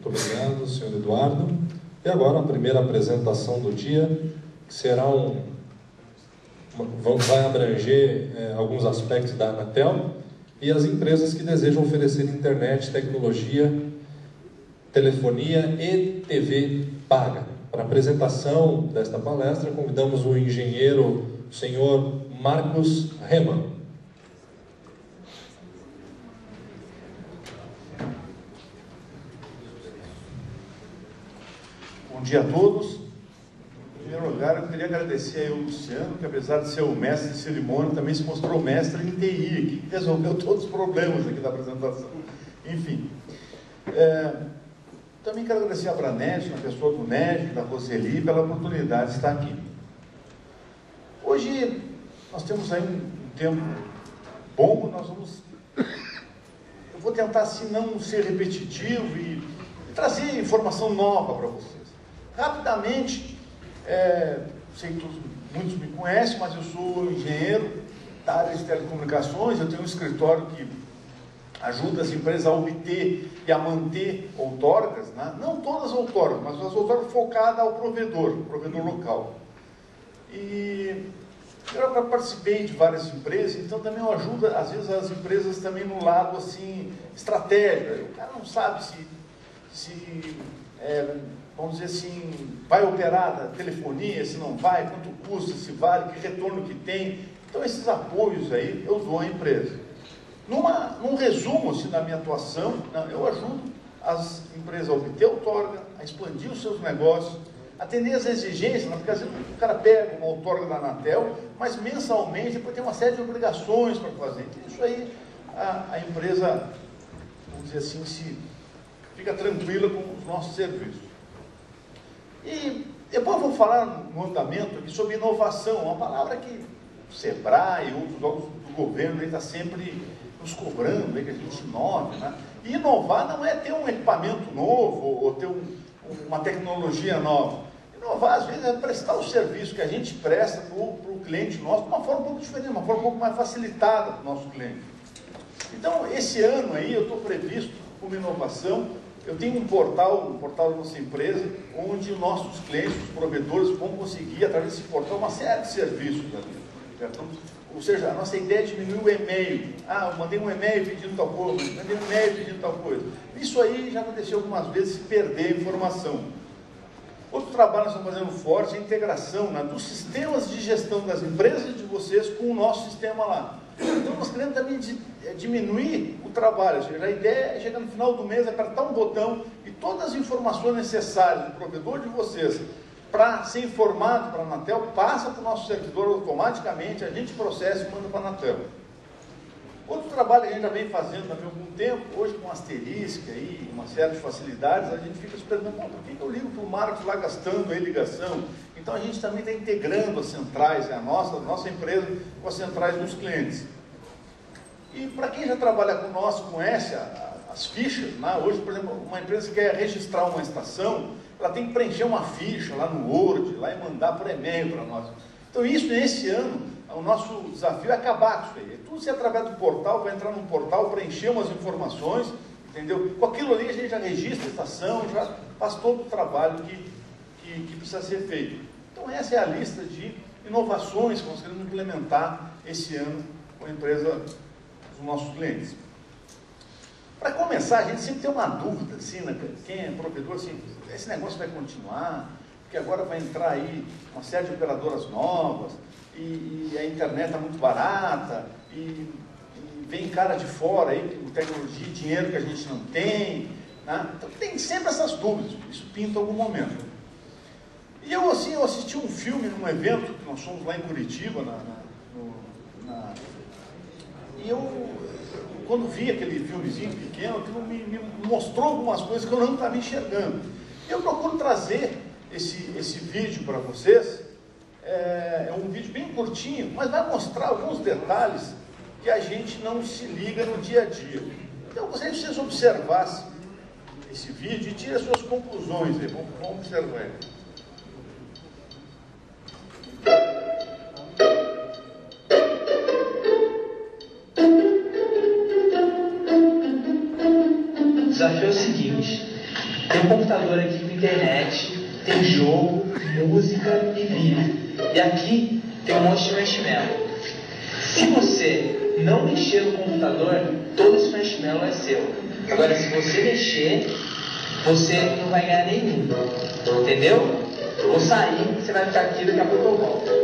obrigado, senhor Eduardo. E agora a primeira apresentação do dia, que será vai abranger alguns aspectos da Anatel e as empresas que desejam oferecer internet, tecnologia, telefonia e TV paga. Para a apresentação desta palestra, convidamos o engenheiro, o senhor Marcos Reman. Bom dia a todos. Em primeiro lugar, eu queria agradecer aí ao Luciano, que apesar de ser o mestre de cerimônia, também se mostrou mestre em TI, que resolveu todos os problemas aqui da apresentação. Enfim. Também quero agradecer a Branet, na pessoa do Ned, da Roseli, pela oportunidade de estar aqui. Hoje, nós temos aí um tempo bom, eu vou tentar, assim, não ser repetitivo e trazer informação nova para vocês. Rapidamente, sei que muitos me conhecem, mas eu sou engenheiro da área de telecomunicações, eu tenho um escritório que ajuda as empresas a obter e a manter outorgas, né? Não todas as outorgas, mas as outorgas focadas ao provedor local. E eu participei de várias empresas, então também eu ajudo, às vezes, as empresas também no lado, assim, estratégia. O cara não sabe vamos dizer assim, vai operar da telefonia, se não vai, quanto custa, se vale, que retorno que tem. Então, esses apoios aí eu dou à empresa. Num resumo assim, da minha atuação, eu ajudo as empresas a obter outorga, a expandir os seus negócios, atender as exigências, porque às vezes o cara pega uma outorga da Anatel, mas mensalmente depois tem uma série de obrigações para fazer. Então, isso aí a empresa, vamos dizer assim, fica tranquila com os nossos serviços. E depois eu vou falar no andamento aqui sobre inovação, uma palavra que o Sebrae e outros órgãos do governo está sempre nos cobrando, que a gente inove, né? E inovar não é ter um equipamento novo ou ter uma tecnologia nova. Inovar, às vezes, é prestar o serviço que a gente presta para o cliente nosso de uma forma um pouco diferente, uma forma um pouco mais facilitada para o nosso cliente. Então, esse ano aí, eu estou previsto uma inovação. Eu tenho um portal da nossa empresa, onde os nossos clientes, os provedores, vão conseguir, através desse portal, uma série de serviços ali. Certo? Ou seja, a nossa ideia é diminuir o e-mail. Eu mandei um e-mail pedindo tal coisa, mandei um e-mail pedindo tal coisa. Isso aí já aconteceu algumas vezes, se perder a informação. Outro trabalho que nós estamos fazendo forte é a integração, né, dos sistemas de gestão das empresas de vocês com o nosso sistema lá. Então, nós queremos também diminuir o trabalho. Ou seja, a ideia é chegar no final do mês, apertar um botão e todas as informações necessárias do provedor de vocês para ser informado para a Anatel, passa para o nosso servidor automaticamente, a gente processa e manda para a Anatel. Outro trabalho que a gente já vem fazendo há algum tempo, hoje com asterisco e uma série de facilidades, a gente fica se perguntando, por que eu ligo para o Marcos lá gastando a ligação? Então a gente também está integrando as centrais, a nossa empresa com as centrais dos clientes. E para quem já trabalha com nós, conhece as fichas, né? Hoje, por exemplo, uma empresa que quer registrar uma estação, ela tem que preencher uma ficha lá no Word, lá e mandar por e-mail para nós. Então isso, nesse ano, o nosso desafio é acabar com isso aí. Tudo se através do portal, vai entrar no portal, preencher umas informações, entendeu? Com aquilo ali a gente já registra a estação, já faz todo o trabalho que precisa ser feito. Então essa é a lista de inovações que nós queremos implementar esse ano com a empresa dos nossos clientes. Para começar, a gente sempre tem uma dúvida, assim, né? Quem é provedor, assim, esse negócio vai continuar, porque agora vai entrar aí uma série de operadoras novas, e a internet está muito barata, e vem cara de fora aí, com tecnologia e dinheiro que a gente não tem, né? Então tem sempre essas dúvidas, isso pinta em algum momento. E eu assisti um filme num evento, que nós fomos lá em Curitiba, e eu, quando vi aquele filmezinho pequeno, aquilo me mostrou algumas coisas que eu não estava enxergando. Eu procuro trazer esse vídeo para vocês. É um vídeo bem curtinho, mas vai mostrar alguns detalhes que a gente não se liga no dia a dia. Então eu gostaria que vocês observassem esse vídeo e tirem as suas conclusões aí. Vamos observar ele. O desafio é o seguinte: Tem um computador aqui com internet, tem jogo, música e vídeo. E aqui tem um monte de marshmallow. Se você não mexer no computador, todo esse marshmallow é seu. Agora, se você mexer, você não vai ganhar nenhum. Entendeu? Eu vou sair, você vai ficar aqui, daqui a pouco eu volto.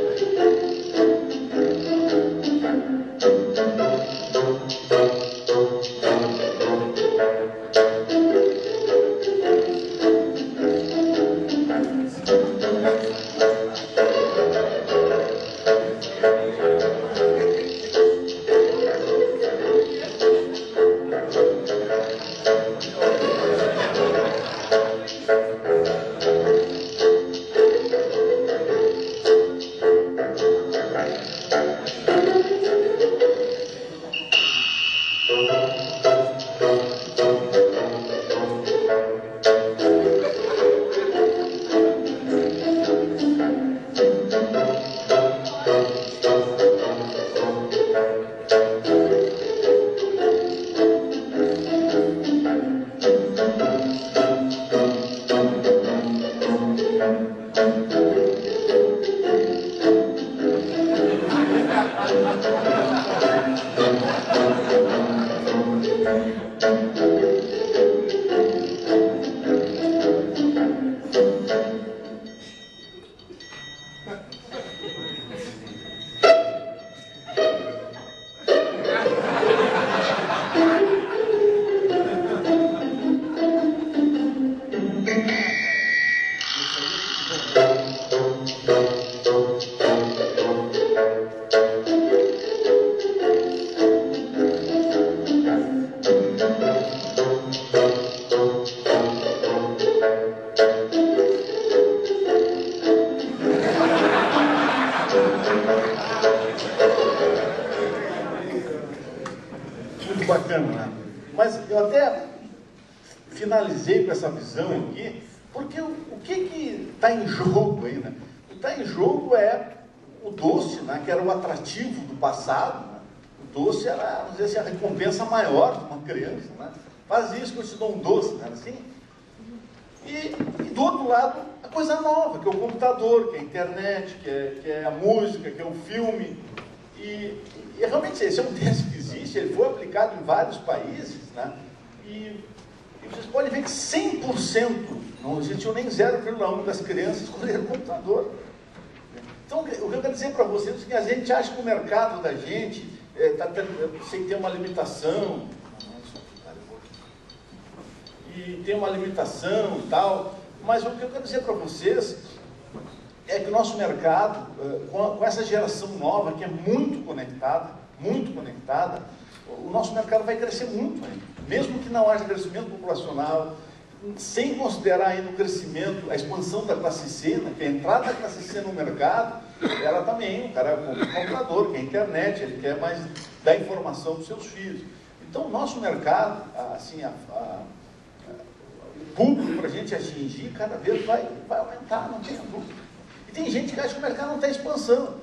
Muito bacana, né? Mas eu até finalizei com essa visão aqui, porque o que está em jogo aí, né? O que está em jogo é o doce, né? Que era o atrativo do passado, né? O doce era, vamos dizer assim, a recompensa maior de uma criança, né? Faz isso que eu te dou um doce, né? Assim. E do outro lado, a coisa nova, que é o computador, que é a internet, que é a música, que é o filme. E realmente esse é um teste que existe, ele foi aplicado em vários países, né? E vocês podem ver que 100%, não existiu nem 0,1% das crianças escolheram o computador. Então, o que eu quero dizer para vocês é que a gente acha que o mercado da gente está sem ter uma limitação, e tem uma limitação e tal, mas o que eu quero dizer para vocês é que o nosso mercado, com essa geração nova, que é muito conectada, o nosso mercado vai crescer muito ainda. Mesmo que não haja crescimento populacional, sem considerar ainda o crescimento, a expansão da classe C, né, que a entrada da classe C no mercado, ela também, o cara compra um computador, quer internet, ele quer mais dar informação para os seus filhos. Então, o nosso mercado, assim, o público para a gente atingir, cada vez vai aumentar, não tenha dúvida. E tem gente que acha que o mercado não está em expansão.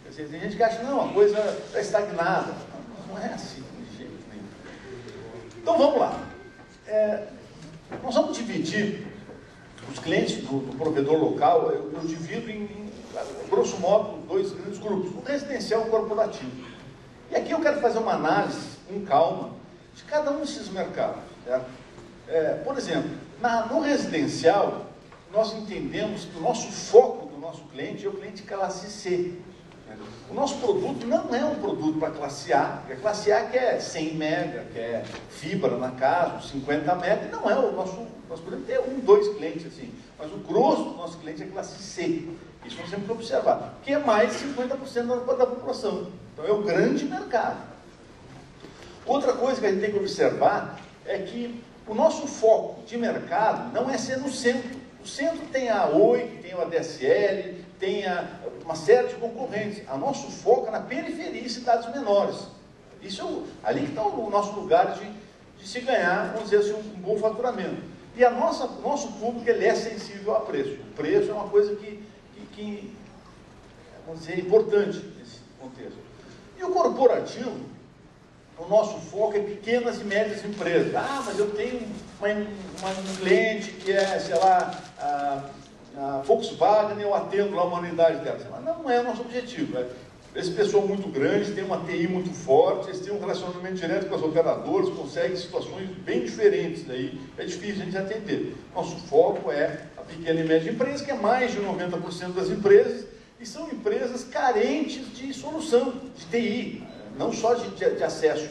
Quer dizer, tem gente que acha que não, a coisa está estagnada. Não é assim, de jeito nenhum. Então, vamos lá. Nós vamos dividir os clientes do provedor local, eu divido em, grosso modo, dois grandes grupos, o residencial e o corporativo. E aqui eu quero fazer uma análise, com calma, de cada um desses mercados. Certo? Por exemplo, no residencial, nós entendemos que o nosso foco do nosso cliente é o cliente classe C. O nosso produto não é um produto para classe A, porque a classe A quer 100 mega, quer fibra na casa, 50 mega, não é o nosso produto, tem 2 clientes assim, mas o grosso do nosso cliente é classe C. Isso nós temos que observar, que é mais de 50% da população. Então é um grande mercado. Outra coisa que a gente tem que observar é que o nosso foco de mercado não é ser no centro. O centro tem a Oi, tem o ADSL, tem uma série de concorrentes. O nosso foco é na periferia e cidades menores. Ali que está o nosso lugar de se ganhar, vamos dizer assim, um bom faturamento. E nosso público ele é sensível a preço. O preço é uma coisa que vamos dizer, é importante nesse contexto. E o corporativo, o nosso foco é pequenas e médias empresas. Ah, mas eu tenho um cliente que é, sei lá, a Volkswagen, eu atendo lá uma unidade dela. Mas não é o nosso objetivo. Esse pessoal muito grande, tem uma TI muito forte, eles têm um relacionamento direto com as operadoras, conseguem situações bem diferentes, daí é difícil a gente atender. Nosso foco é a pequena e média empresa, que é mais de 90% das empresas, e são empresas carentes de solução, de TI, não só de acesso.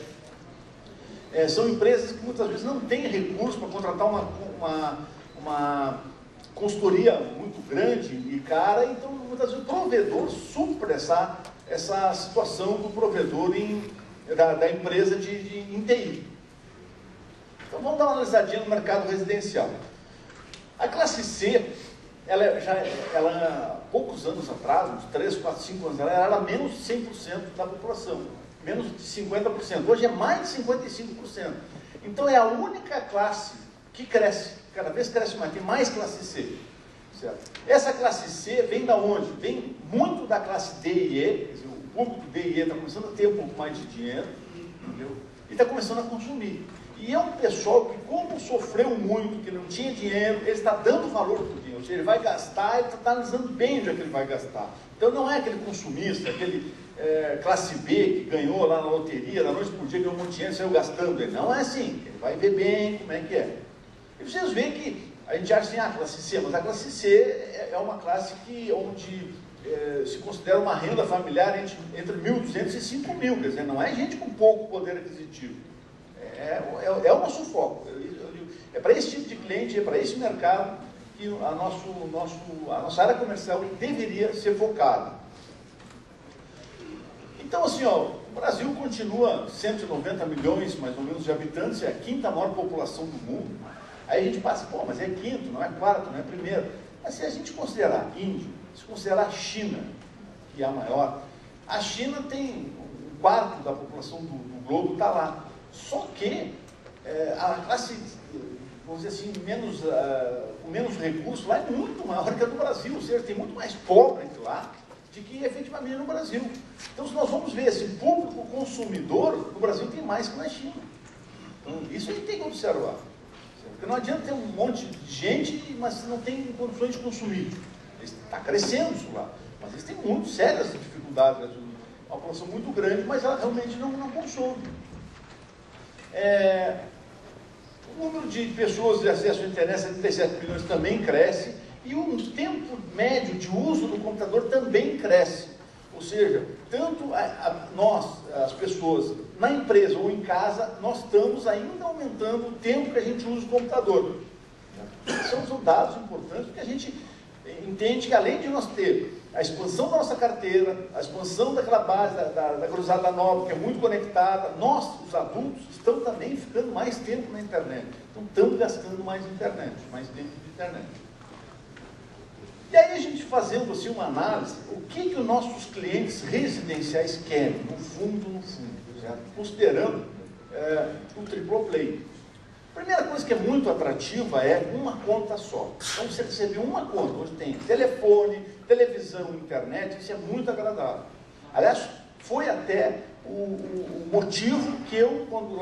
São empresas que muitas vezes não têm recursos para contratar uma consultoria muito grande e cara, então muitas vezes o provedor supre essa situação do provedor da empresa em TI. Então vamos dar uma analisadinha no mercado residencial. A classe C, ela poucos anos atrás, uns 3, 4, 5 anos atrás, ela era menos de 100% da população, menos de 50%. Hoje é mais de 55%. Então é a única classe que cresce, cada vez cresce mais, tem mais classe C. Certo? Essa classe C vem da onde? Vem muito da classe D e E, quer dizer, o público D e E está começando a ter um pouco mais de dinheiro, entendeu? E está começando a consumir. E é um pessoal que, como sofreu muito, que não tinha dinheiro, ele está dando valor para o dinheiro. Ou seja, ele vai gastar, ele está analisando bem onde é que ele vai gastar. Então não é aquele consumista, aquele classe B que ganhou lá na loteria, da noite por dia, ganhou um monte de dinheiro e saiu gastando. Ele não é assim, ele vai ver bem como é que é. E vocês veem que a gente acha assim, a classe C, mas a classe C é uma classe onde se considera uma renda familiar entre 1.200 e 5.000, quer dizer, não é gente com pouco poder aquisitivo. É o nosso foco. É para esse tipo de cliente, é para esse mercado que a nossa área comercial deveria ser focada. Então, assim, o Brasil continua 190 milhões, mais ou menos, de habitantes, é a quinta maior população do mundo. Aí a gente passa, pô, mas é quinto, não é quarto, não é primeiro. Mas se a gente considerar Índia, se considerar a China, que é a maior, a China tem um quarto da população do globo, está lá. Só que a classe, vamos dizer assim, com menos recursos lá é muito maior que a do Brasil, ou seja, tem muito mais pobre lá do que efetivamente no Brasil. Então, se nós vamos ver esse público consumidor, no Brasil tem mais que na China. Então, isso a gente tem que observar. Porque não adianta ter um monte de gente, mas não tem condições de consumir. Está crescendo isso lá. Mas eles têm muito sérias dificuldades. Uma população muito grande, mas ela realmente não consome. O número de pessoas de acesso à internet, 77 milhões, também cresce. E o tempo médio de uso do computador também cresce. Ou seja, tanto nós, as pessoas, na empresa ou em casa, nós estamos ainda aumentando o tempo que a gente usa o computador. São dados importantes, porque a gente entende que, além de nós ter a expansão da nossa carteira, a expansão daquela base da cruzada nova, que é muito conectada, nós, os adultos, estamos também ficando mais tempo na internet. Então, estamos gastando mais internet, mais tempo de internet. E aí a gente fazendo assim uma análise, o que os nossos clientes residenciais querem, no fundo, certo? Considerando o triple play. A primeira coisa que é muito atrativa é uma conta só. Então você receber uma conta, onde tem telefone, televisão, internet, isso é muito agradável. Aliás, foi até o motivo que eu, quando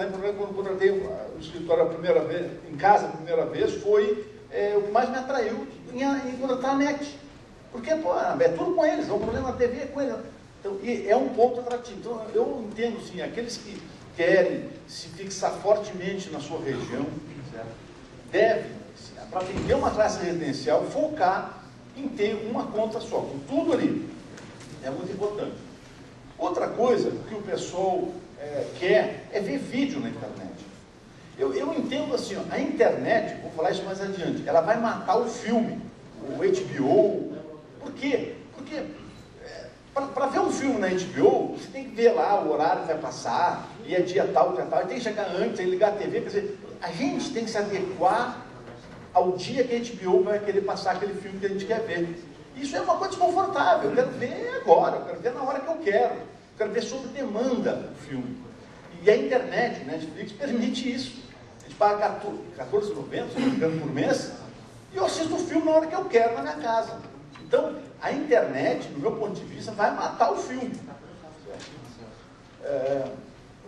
contratei o escritório a primeira vez, em casa a primeira vez, foi o que mais me atraiu em contratar a NET. Porque, pô, é tudo com eles, o problema da TV é com eles. Então, é um ponto atrativo. Então, eu entendo, sim, aqueles que querem se fixar fortemente na sua região, devem, para atender uma classe residencial, focar em ter uma conta só, com tudo ali. É muito importante. Outra coisa que o pessoal quer é ver vídeo na internet. Eu entendo assim, a internet, vou falar isso mais adiante, ela vai matar o filme, o HBO. Por quê? Porque para ver um filme na HBO, você tem que ver lá o horário que vai passar, e é dia tal, e tem que chegar antes, tem que ligar a TV, quer dizer, a gente tem que se adequar ao dia que a HBO vai querer passar aquele filme que a gente quer ver. Isso é uma coisa desconfortável, eu quero ver agora, eu quero ver na hora que eu quero ver sob demanda o filme. E a internet, Netflix, permite isso. A gente paga R$14,90, se não me engano, por mês, e eu assisto o filme na hora que eu quero, na minha casa. Então, a internet, no meu ponto de vista, vai matar o filme.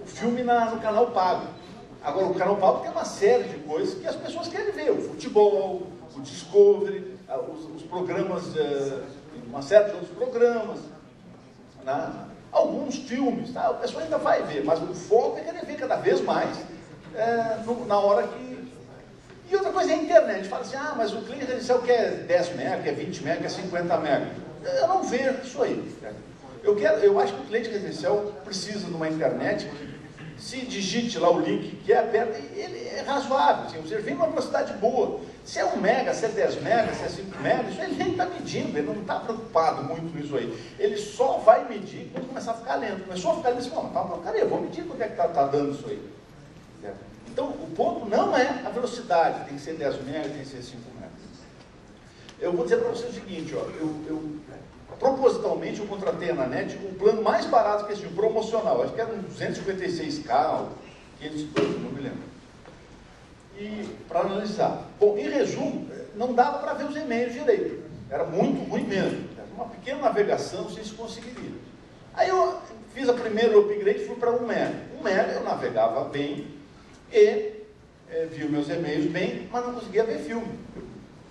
o filme no canal pago. Agora, o canal pago tem uma série de coisas que as pessoas querem ver. O futebol, o Discovery, os programas, uma série de outros programas, alguns filmes, tá? O pessoal ainda vai ver, mas o foco é querer ver cada vez mais na hora que... E outra coisa é a internet. Fala assim, mas o cliente residencial quer 10 mega, quer 20 mega, quer 50 mega. Eu não vejo isso aí. Eu acho que o cliente residencial precisa de uma internet que, se digite lá o link que é aberto, ele é razoável. Assim, você vem numa velocidade boa. Se é 1 mega, se é 10 mega, se é 5 mega, isso ele nem está medindo, ele não está preocupado muito nisso aí. Ele só vai medir quando começar a ficar lento. Começou a ficar lento, cara, eu vou medir quanto é que está dando isso aí. Então, o ponto não é a velocidade, tem que ser 10 mega, tem que ser 5 mega. Eu vou dizer para você o seguinte, propositalmente eu contratei na NET um plano mais barato que esse, promocional, acho que era um 256K, 512, não me lembro. E para analisar. Bom, em resumo, não dava para ver os e-mails direito, era muito ruim mesmo, era uma pequena navegação, vocês conseguiriam. Aí eu fiz a primeira upgrade e fui para 1 mega. 1 mega eu navegava bem e via meus e-mails bem, mas não conseguia ver filme.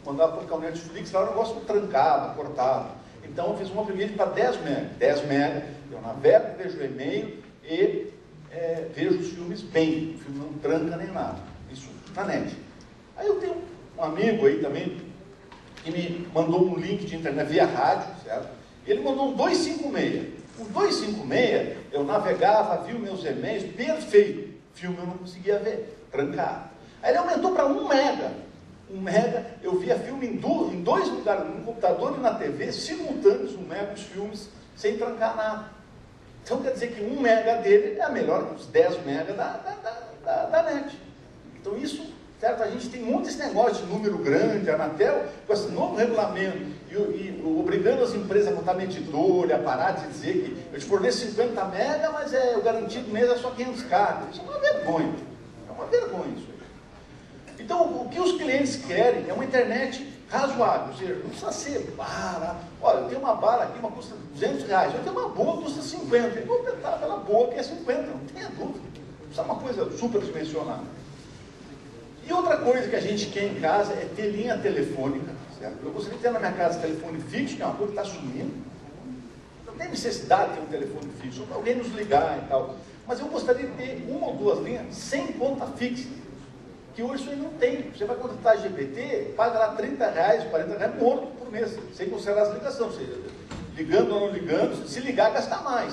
Quando eu colocar o Netflix, lá o negócio trancava, cortava. Então eu fiz uma upgrade para 10 mega. 10 mega, eu navego, vejo o e-mail e vejo os filmes bem. O filme não tranca nem nada. Isso na net. Aí eu tenho um amigo aí também que me mandou um link de internet via rádio, certo? Ele mandou um 256. O 256 eu navegava, vi os meus e-mails, perfeito. Filme eu não conseguia ver, trancado. Aí ele aumentou para 1 mega. 1 mega, eu via filme em 2 lugares, no computador e na TV, simultâneos, 1 mega, os filmes, sem trancar nada. Então quer dizer que 1 mega dele é melhor que os 10 mega da net. Então isso, certo? A gente tem muito esse negócio de número grande, a Anatel, com esse novo regulamento, e obrigando as empresas a botar medidor, a parar de dizer que eu te forneço 50 mega, mas o garantido mês é só 500K. Isso é uma vergonha. É uma vergonha isso. Então, o que os clientes querem é uma internet razoável, ou seja, não precisa ser bala. Olha, eu tenho uma bala aqui, uma custa R$200, eu tenho uma boa que custa 50, eu vou optar pela boa que é 50, não tenha dúvida. Não precisa uma coisa superdimensionada. E outra coisa que a gente quer em casa é ter linha telefônica, certo? Eu gostaria de ter na minha casa telefone fixo, que é uma coisa que está sumindo. Não tem necessidade de ter um telefone fixo, só para alguém nos ligar e tal. Mas eu gostaria de ter 1 ou 2 linhas sem conta fixa. Que hoje isso aí não tem. Você vai contratar a GPT, paga lá R$30, R$40 morto por mês, sem considerar as ligações. Ou seja, ligando ou não ligando, se ligar, gasta mais.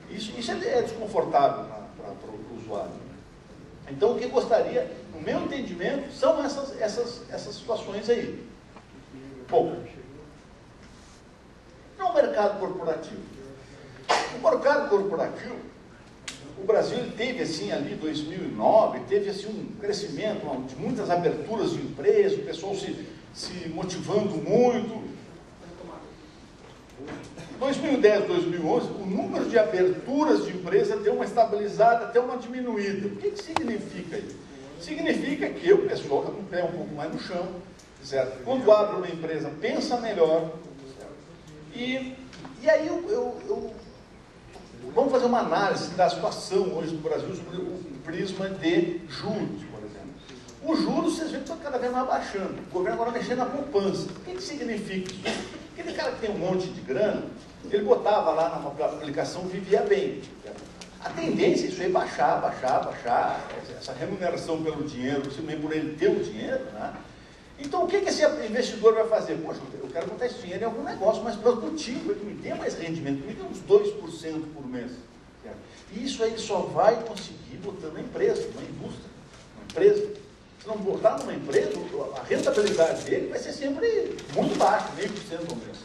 Isso é desconfortável para o usuário. Então, o que eu gostaria, no meu entendimento, são essas situações aí. Bom, no mercado corporativo. O mercado corporativo, o Brasil teve, assim, ali, 2009, teve, assim, um crescimento de muitas aberturas de empresas, o pessoal se motivando muito. Em 2010, 2011, o número de aberturas de empresas deu uma estabilizada, até uma diminuída. O que significa isso? Significa que o pessoal está com o pé um pouco mais no chão, certo? Quando abre uma empresa, pensa melhor. E aí vamos fazer uma análise da situação hoje no Brasil sobre o prisma de juros, por exemplo. Os juros, vocês veem que estão cada vez mais baixando. O governo agora mexendo na poupança. O que significa isso? Aquele cara que tem um monte de grana, ele botava lá na aplicação, vivia bem. A tendência é isso aí baixar. Essa remuneração pelo dinheiro, simplesmente por ele ter o dinheiro, né? Então, o que esse investidor vai fazer? Poxa, eu quero botar esse dinheiro em algum negócio mais produtivo, que me dê mais rendimento, que me dê uns 2% por mês. Certo? E isso aí ele só vai conseguir botando na empresa, numa indústria, numa empresa. Se não botar numa empresa, a rentabilidade dele vai ser sempre muito baixa, 0,5% ao mês.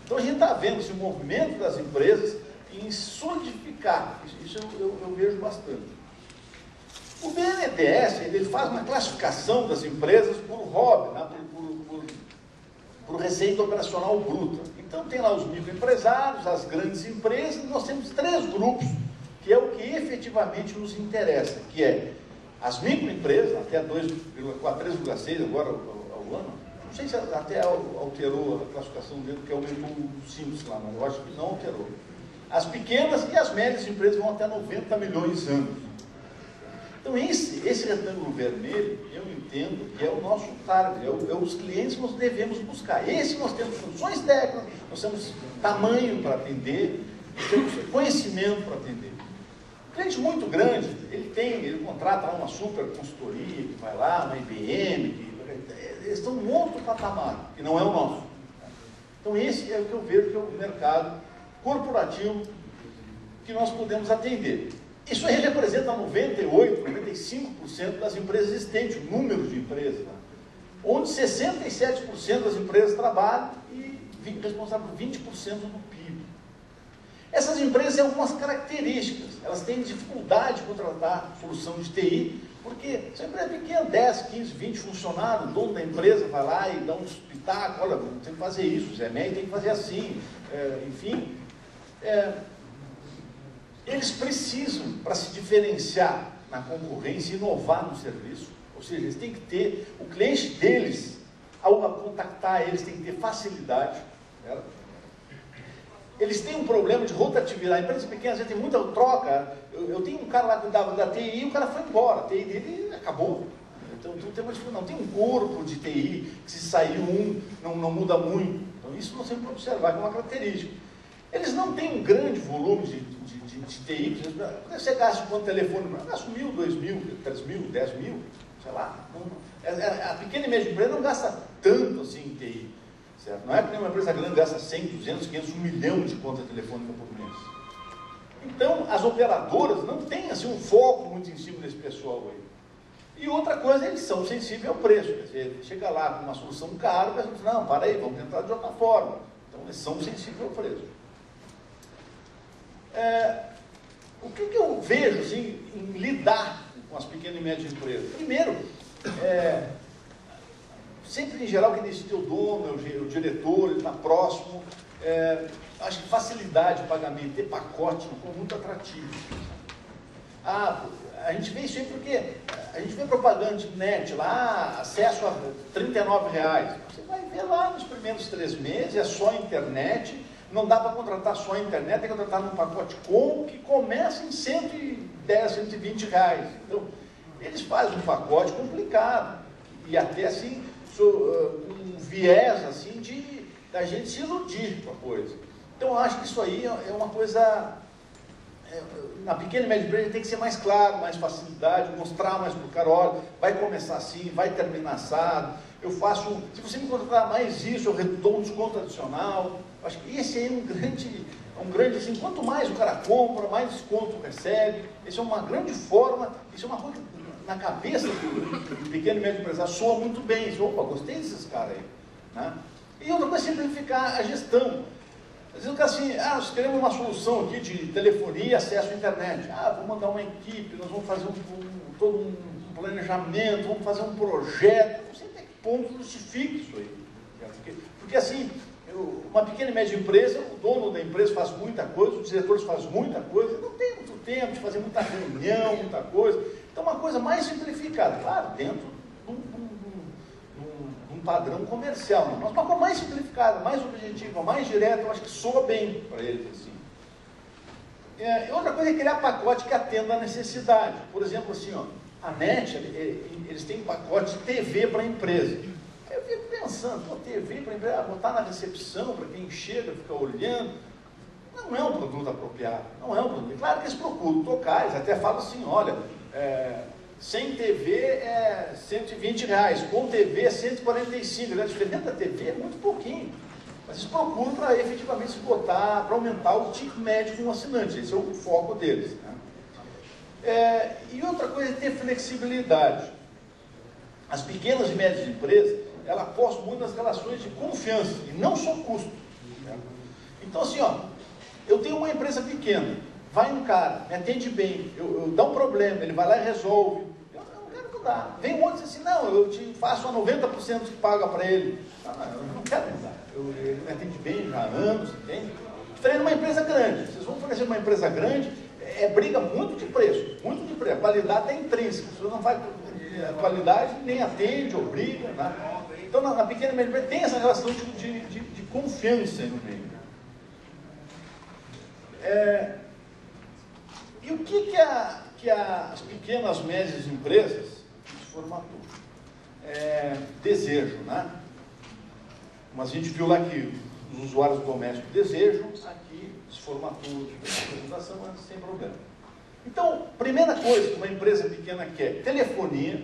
Então, a gente está vendo esse movimento das empresas em solidificar. Isso eu vejo bastante. O BNDES, ele faz uma classificação das empresas por ROB, né, por receita operacional bruta. Então tem lá os microempresários, as grandes empresas, nós temos 3 grupos, que é o que efetivamente nos interessa, que é as microempresas, até 2,4, 3,6 agora ao ano, não sei se até alterou a classificação dele, porque aumentou o simples lá, mas eu acho que não alterou. As pequenas e as médias empresas vão até 90 milhões anos. Então esse retângulo vermelho, eu entendo que é o nosso target, é os clientes que nós devemos buscar. Esse nós temos funções técnicas, nós temos tamanho para atender, nós temos conhecimento para atender. Um cliente muito grande, ele contrata lá uma super consultoria, que vai lá, uma IBM, eles estão num outro patamar, que não é o nosso. Então esse é o que eu vejo que é o mercado corporativo que nós podemos atender. Isso aí representa 98%, 95% das empresas existentes, o número de empresas, né? Onde 67% das empresas trabalham e responsável por 20% do PIB. Essas empresas têm algumas características, elas têm dificuldade de contratar solução de TI, porque se a empresa é pequena, 10, 15, 20 funcionários, o dono da empresa vai lá e dá um espetáculo, olha, tem que fazer isso, o Zé Médio tem que fazer assim, enfim. Eles precisam, para se diferenciar na concorrência, inovar no serviço, ou seja, eles têm que ter, o cliente deles, ao contactar eles, tem que ter facilidade, certo? Eles têm um problema de rotatividade. A empresa pequena, já tem muita troca. Eu tenho um cara lá que cuidava da TI e o cara foi embora. A TI dele acabou. Então tem uma dificuldade. Não tem um corpo de TI que se sair não muda muito. Então isso nós temos que observar, que é uma característica. Eles não têm um grande volume de TI. Você gasta quanto telefone? Gasta 1.000, 2.000, 3.000, 10.000, sei lá. A pequena e média empresa não gasta tanto assim em TI. Certo? Não é que uma empresa grande gasta 100, 200, 500, 1 milhão de conta telefônica por mês. Então, as operadoras não têm assim, um foco muito em cima desse pessoal aí. E outra coisa, eles são sensíveis ao preço. Quer dizer, chega lá com uma solução cara, mas diz, não, para aí, vamos tentar de outra forma. Então, eles são sensíveis ao preço. O que eu vejo assim, em lidar com as pequenas e médias empresas? Primeiro, sempre em geral quem decide é o dono, o diretor, ele está próximo. Acho que facilidade de pagamento, ter pacote ficou muito atrativo. A gente vê isso aí porque a gente vê propaganda de net lá, acesso a R$39. Você vai ver lá nos primeiros 3 meses, é só internet, não dá para contratar só a internet, tem que contratar num pacote combo que começa em R$110, R$120. Então, eles fazem um pacote complicado e até assim, um viés assim da gente se iludir com a coisa. Então eu acho que isso aí é uma coisa, na pequena e média empresa tem que ser mais claro, mais facilidade, mostrar mais para o cara, olha, vai começar assim, vai terminar assado, se você me contratar mais isso, eu dou um desconto adicional. Acho que esse aí é um grande assim, quanto mais o cara compra, mais desconto recebe. Isso é uma grande forma, isso é uma coisa na cabeça do pequeno e médio empresário, soa muito bem. Opa, gostei desses caras aí, né? E outra coisa é simplificar a gestão. Às vezes o cara assim, nós queremos uma solução aqui de telefonia e acesso à internet. Vou mandar uma equipe, nós vamos fazer todo um planejamento, vamos fazer um projeto. Não sei até que ponto justifica isso aí. Porque assim, uma pequena e média empresa, o dono da empresa faz muita coisa, os diretores fazem muita coisa, não tem muito tempo de fazer muita reunião, muita coisa. Então, uma coisa mais simplificada, claro, dentro de um padrão comercial, né? Mas uma coisa mais simplificada, mais objetiva, mais direta, eu acho que soa bem para eles assim. Outra coisa é criar pacote que atenda a necessidade. Por exemplo, assim, a NET, eles têm pacote de TV para a empresa. Eu fico pensando, TV para a empresa, botar na recepção para quem chega, fica olhando, não é um produto apropriado, não é um produto. Claro que eles procuram tocar, eles até falam assim, olha, sem TV é R$120, com TV é 145, a diferença da TV é muito pouquinho. Mas eles procuram para efetivamente se botar, para aumentar o ticket médio de um assinante, esse é o foco deles, né? E outra coisa é ter flexibilidade. As pequenas e médias empresas, ela aposta muito nas relações de confiança, e não só custo. Né? Então assim, eu tenho uma empresa pequena, vai um cara, me atende bem, eu dá um problema, ele vai lá e resolve. Eu não quero mudar. Vem um outro e diz assim, não, eu te faço a 90% que paga para ele. Eu não quero mudar. Ele me atende bem já há anos, entende? Diferente de uma empresa grande. Vocês vão oferecer uma empresa grande, briga muito de preço, muito de preço. A qualidade é intrínseca, você não vai, a qualidade nem atende, obriga, né? Então, na pequena e média empresa tem essa relação de confiança no meio. E o que as pequenas, médias empresas, de formatura, desejam, né? Mas a gente viu lá que os usuários domésticos desejam, aqui os formaturas, apresentação, mas sem problema. Então, primeira coisa que uma empresa pequena quer, telefonia,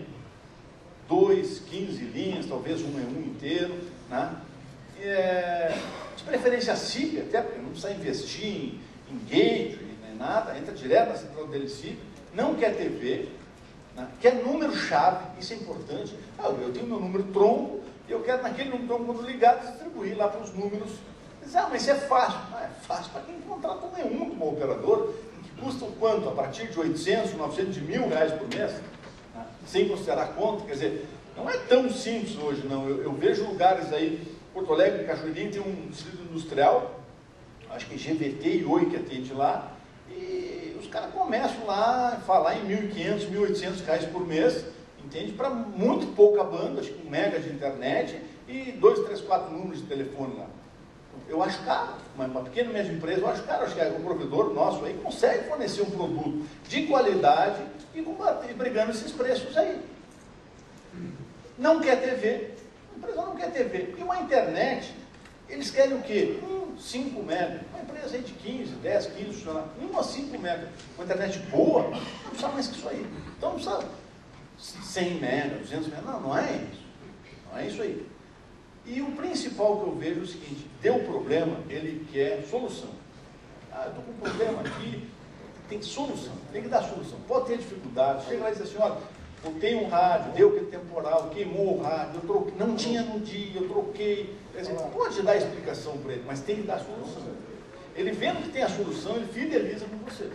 2, 15 linhas, talvez um inteiro, né? De preferência SIP, até porque não precisa investir em gateway, nem nada, entra direto na central dele SIP, não quer TV, né? Quer número-chave, isso é importante. Eu tenho meu número tronco, e eu quero naquele número tronco, quando ligar, distribuir lá para os números. Mas isso é fácil. É fácil para quem contrata nenhum como operador, que custa quanto? A partir de 800, 900, de R$1.000 por mês, né? Sem considerar conta. Quer dizer, não é tão simples hoje, não. Eu vejo lugares aí, Porto Alegre, Cachoeirinha, tem um distrito industrial, acho que é GVT e Oi que atende lá, e os caras começam lá a falar em R$1.500, R$1.800 por mês, entende? Para muito pouca banda, acho que 1 mega de internet e 2, 3, 4 números de telefone lá. Eu acho caro, uma pequena e média empresa, eu acho caro, acho que o provedor nosso aí consegue fornecer um produto de qualidade e brigando esses preços aí. Não quer TV, a empresa não quer TV, e uma internet, eles querem o quê? 5 mega, uma empresa aí de 15, 10, 15 funcionários, 1 a 5 mega, uma internet boa, não precisa mais que isso aí. Então não precisa 100 mega, 200 mega, não é isso, não é isso aí. E o principal que eu vejo é o seguinte, deu problema, ele quer solução. Eu estou com um problema aqui, tem solução, tem que dar solução. Pode ter dificuldade, chega lá e diz assim, olha, eu tenho um rádio, deu aquele temporal, queimou o rádio, eu troquei, não tinha no dia, eu troquei. Pode dar explicação para ele, mas tem que dar solução. Ele vendo que tem a solução, ele fideliza com vocês.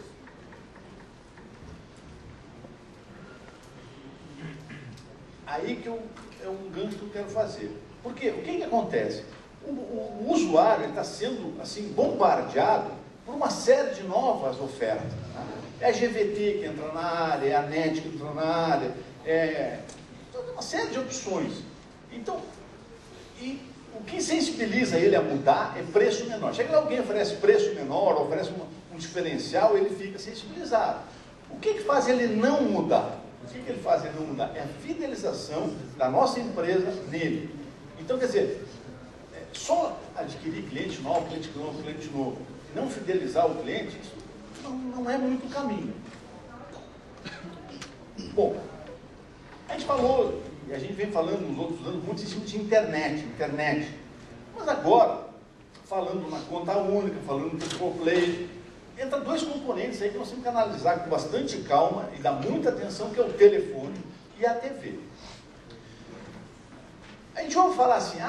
Aí que é um gancho que eu quero fazer. Porque o que acontece? O usuário está sendo assim, bombardeado por uma série de novas ofertas. Né? É a GVT que entra na área, é a NET que entra na área, uma série de opções. Então, o que sensibiliza ele a mudar é preço menor. Chega lá, alguém oferece preço menor, oferece um diferencial, ele fica sensibilizado. O que faz ele não mudar? O que ele faz ele não mudar? É a fidelização da nossa empresa nele. Então, quer dizer, só adquirir cliente novo, e não fidelizar o cliente, isso não é muito caminho. Bom, a gente falou, e a gente vem falando nos outros anos, muito em cima de internet. Mas agora, falando na conta única, falando no triple play, entra 2 componentes aí que nós temos que analisar com bastante calma e dar muita atenção, que é o telefone e a TV. A gente vai falar assim,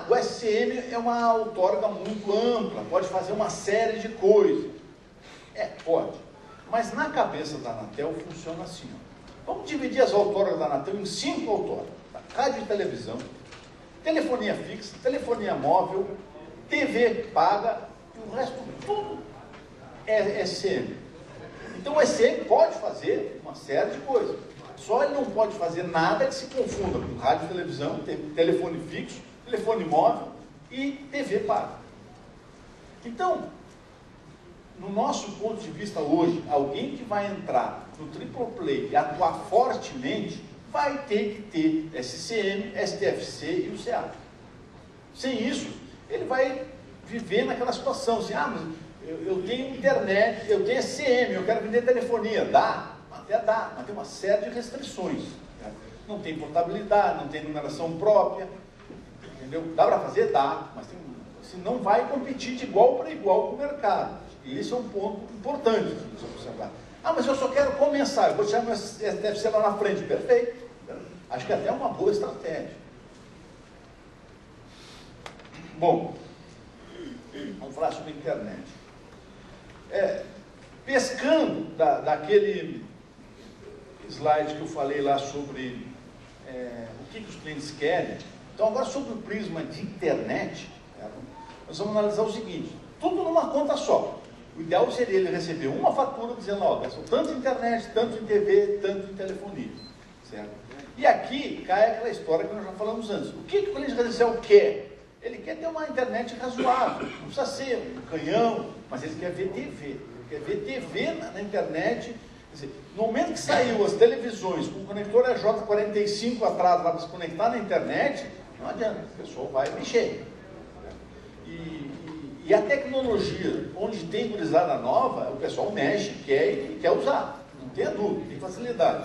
o SCM é uma outorga muito ampla, pode fazer uma série de coisas. Pode. Mas na cabeça da Anatel funciona assim. Vamos dividir as outorgas da Anatel em 5 outorgas. Rádio e televisão, telefonia fixa, telefonia móvel, TV paga, e o resto tudo é SCM. Então o SCM pode fazer uma série de coisas. Só ele não pode fazer nada que se confunda com rádio e televisão, telefone fixo, telefone móvel e TV paga. Então, no nosso ponto de vista hoje, alguém que vai entrar no triple play e atuar fortemente, vai ter que ter SCM, STFC e o CA. Sem isso, ele vai viver naquela situação, assim, mas eu tenho internet, eu tenho SCM, eu quero vender telefonia, dá? Até dá, mas tem uma série de restrições. Né? Não tem portabilidade, não tem numeração própria, entendeu? Dá para fazer? Dá, mas você não vai competir de igual para igual com o mercado. E esse é um ponto importante de você observar. Mas eu só quero começar, eu vou tirar meu STFC lá na frente. Perfeito. Acho que até é uma boa estratégia. Bom, vamos falar sobre a internet. Pescando daquele slide que eu falei lá sobre o que os clientes querem. Então, agora sobre o prisma de internet, nós vamos analisar o seguinte, tudo numa conta só. O ideal seria ele receber uma fatura dizendo, gastou tanto em internet, tanto em TV, tanto em telefonia. Certo? E aqui cai aquela história que nós já falamos antes. O que o cliente residencial quer? Ele quer ter uma internet razoável, não precisa ser um canhão, mas ele quer ver TV. quer ver TV na internet. Quer dizer, no momento que saiu as televisões com o conector EJ45 atrás lá para se conectar na internet, não adianta, o pessoal vai mexer. E a tecnologia, onde tem gurizada nova, o pessoal mexe, quer usar, não tenha dúvida, tem facilidade.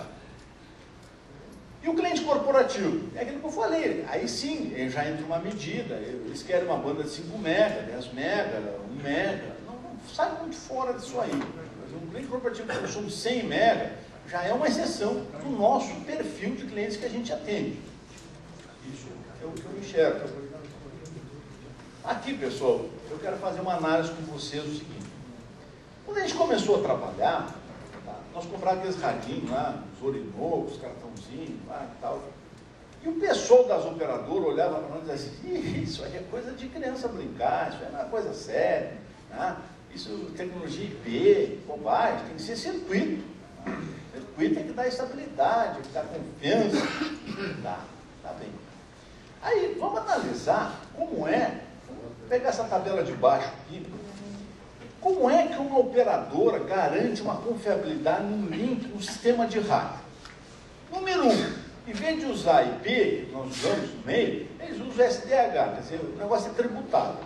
E o cliente corporativo? É aquilo que eu falei, aí sim, já entra uma medida, eles querem uma banda de 5 mega, 10 mega, 1 mega, não sai muito fora disso aí. Um cliente corporativo que consome 100 mega já é uma exceção do nosso perfil de clientes que a gente atende. Isso é o que eu enxergo. Aqui, pessoal, eu quero fazer uma análise com vocês do seguinte. Quando a gente começou a trabalhar, tá, nós comprávamos aqueles radinhos lá, os Orinoco, cartãozinhos lá e tal. E o pessoal das operadoras olhava para nós e dizia assim, isso aí é coisa de criança brincar, isso aí não é coisa séria, né? Isso é tecnologia IP, bobagem, tem que ser circuito. Né? Circuito tem que dar estabilidade, tem que dar confiança. Tá bem. Aí, vamos analisar como é, vou pegar essa tabela de baixo aqui, como é que uma operadora garante uma confiabilidade num link, num sistema de rádio? Número 1, em vez de usar IP, que nós usamos no meio, eles usam SDH, quer dizer, o negócio é tributado.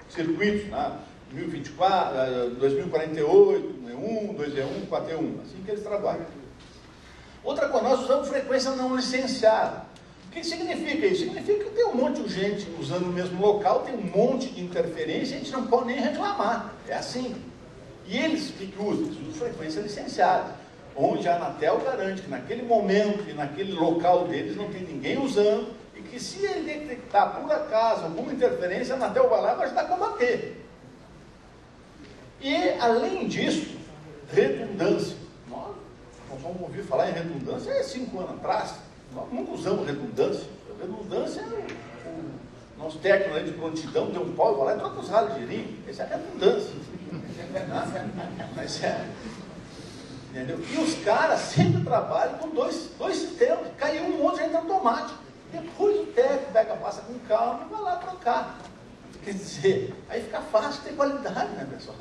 Circuitos, né? 1024, 2048, 1, 2E1, 4E1, assim que eles trabalham. Outra coisa, nós usamos frequência não licenciada. O que significa isso? Significa que tem um monte de gente usando o mesmo local, tem um monte de interferência, a gente não pode nem reclamar. É assim. E eles, o que usam? Eles usam frequência licenciada, onde a Anatel garante que naquele momento e naquele local deles não tem ninguém usando, e que se ele detectar por acaso alguma interferência, a Anatel vai lá e vai ajudar a combater. E, além disso, redundância. Nós vamos ouvir falar em redundância 5 anos atrás. Nós nunca usamos redundância. A redundância é o nosso técnico aí de prontidão, deu um pau e vai lá e troca os ralhos de girinho. Essa é a redundância. Mas é. Entendeu? E os caras sempre trabalham com dois sistemas. Caiu um monte de gente automático. Depois o técnico pega, passa com calma e vai lá trocar. Quer dizer, aí fica fácil ter qualidade, né, pessoal?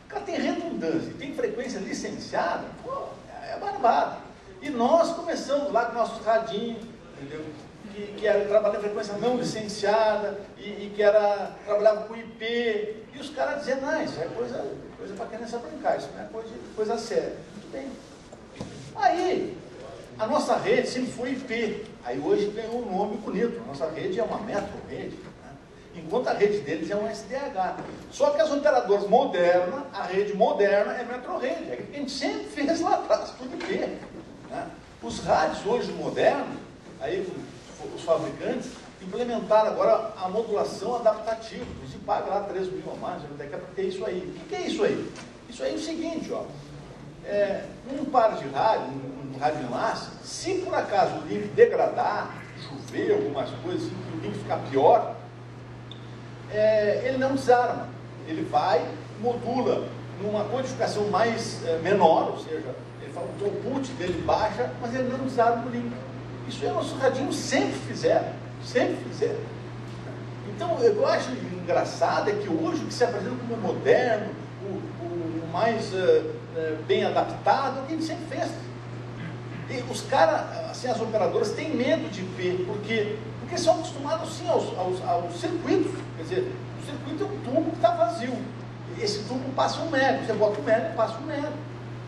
O cara tem redundância, tem frequência licenciada, pô, é barbado. E nós começamos lá com nossos radinhos, entendeu? Que era trabalhar em frequência não licenciada, e que era, trabalhava com IP, e os caras dizendo, não, isso é coisa para criança brincar, isso não é coisa séria. Muito bem. Aí, a nossa rede sempre foi IP, aí hoje ganhou um nome bonito, a nossa rede é uma metro-rede, né? Enquanto a rede deles é um SDH. Só que as operadoras modernas, a rede moderna é metro-rede, é que a gente sempre fez lá atrás, tudo IP. Né? Os rádios hoje modernos, aí os fabricantes implementaram agora a modulação adaptativa. Você paga lá 3 mil a mais, daqui a pouco tem isso aí. O que é isso aí? Isso aí é o seguinte, ó. Num par de rádio, um rádio enlace, se por acaso o link degradar, chover, algumas coisas assim, que o link ficar pior, ele não desarma. Ele vai, modula numa codificação mais menor, ou seja, ele fala, o throughput dele baixa, mas ele não desarma o link. Isso é nossos radinhos sempre fizeram. Sempre fizeram. Então, eu acho engraçado é que hoje o que se apresenta como moderno, o mais bem adaptado, é o que a gente sempre fez. E os caras, assim, as operadoras têm medo de IP, porque são acostumados sim aos circuitos. Quer dizer, o circuito é um tubo que está vazio. Esse tubo passa 1 mega, você bota 1 mega e passa 1 mega.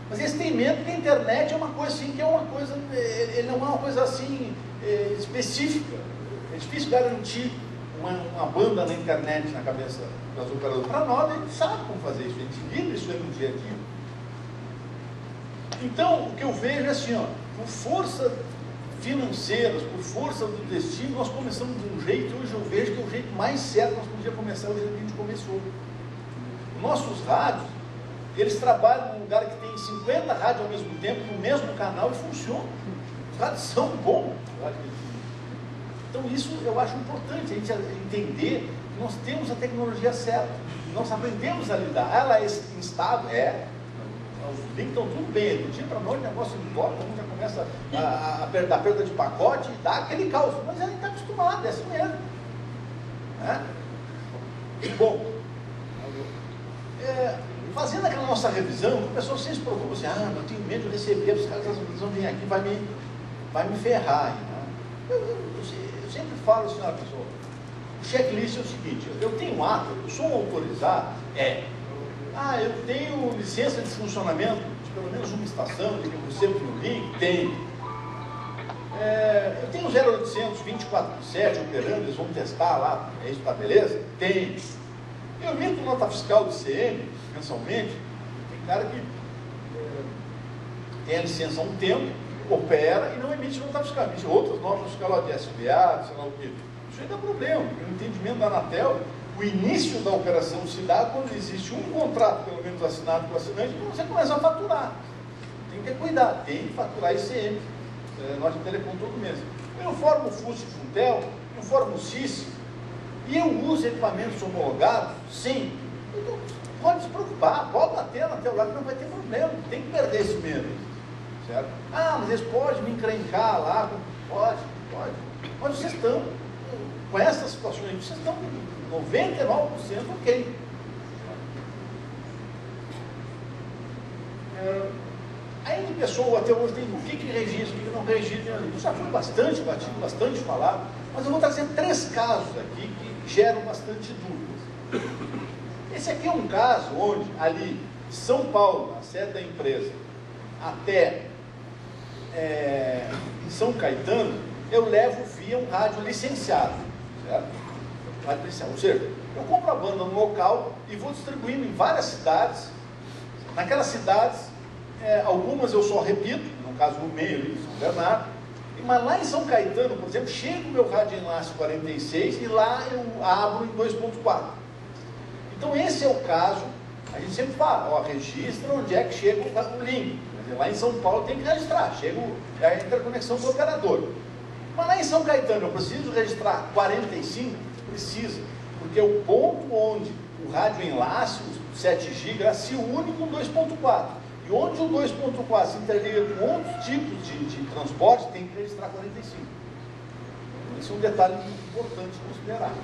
Mas eles têm medo que a internet é uma coisa assim, que é uma coisa, ele não é uma coisa assim específica. É difícil garantir uma banda na internet na cabeça das operadoras. Para nós, a gente sabe como fazer isso, a gente vive isso aí no dia a dia. Então, o que eu vejo é assim, ó, por força financeiras, por força do destino, nós começamos de um jeito, hoje eu vejo que é o jeito mais certo que nós podíamos começar, o jeito que a gente começou. Nossos rádios, eles trabalham num lugar que tem 50 rádios ao mesmo tempo, no mesmo canal, e funcionam. Os rádios são bons. Então isso eu acho importante, a gente entender que nós temos a tecnologia certa, nós aprendemos a lidar. Ela é instável? Os links estão tudo bem, do dia para noite o negócio embora, a gente já começa a perda de pacote e dá aquele caos, mas a gente está acostumado, é assim mesmo. Bom, fazendo aquela nossa revisão, o pessoal sempre se preocupa assim, eu tenho medo de receber, os caras vão vir aqui, vai me ferrar. Né? Eu sempre falo assim, olha pessoal, o checklist é o seguinte, eu tenho um ato, eu sou um autorizado, eu tenho licença de funcionamento de pelo menos uma estação, de que eu recebo no link, tenho. Eu tenho 0800 24/7 operando, eles vão testar lá, isso tá beleza? Tem. Eu emito nota fiscal do ICM, mensalmente, tem cara que tem a licença há um tempo, opera e não emite nota fiscal, emite outras notas fiscais lá de SBA, sei lá o quê. Isso aí dá problema, porque no entendimento da Anatel, o início da operação se dá quando existe um contrato, pelo menos assinado com o assinante, e você começa a faturar. Tem que ter cuidado, tem que faturar ICM. Nós de Telecom todo mês. Eu informo o FUS e Funtel, eu informo o CIS, e eu uso equipamentos homologados, sim. Então, pode se preocupar, pode bater na teu lado, não vai ter problema, tem que perder esse medo. Certo? Mas eles podem me encrencar lá, pode. Mas vocês estão, com essas situações, vocês estão 99% ok. Aí o pessoal até hoje tem o que registra, o que não registra. Isso já foi bastante batido, bastante falado, mas eu vou trazer 3 casos aqui que geram bastante dúvidas. Esse aqui é um caso onde, ali, de São Paulo, a sede da empresa, até em São Caetano, eu levo via um rádio licenciado, certo? Rádio licenciado. Ou seja, eu compro a banda no local e vou distribuindo em várias cidades. Naquelas cidades, algumas eu só repito, no caso do meio ali, São Bernardo, mas lá em São Caetano, por exemplo, chega o meu rádio enlace 46 e lá eu abro em 2.4. Então esse é o caso, a gente sempre fala, registra onde é que chega o link. Lá em São Paulo tem que registrar, chega a interconexão do operador. Mas lá em São Caetano eu preciso registrar 45? Precisa, porque o ponto onde o rádio enlace, os 7 GB, se une com 2.4. E onde o 2.4 se interliga com outros tipos de transporte, tem que registrar 45. Esse é um detalhe muito importante de considerar.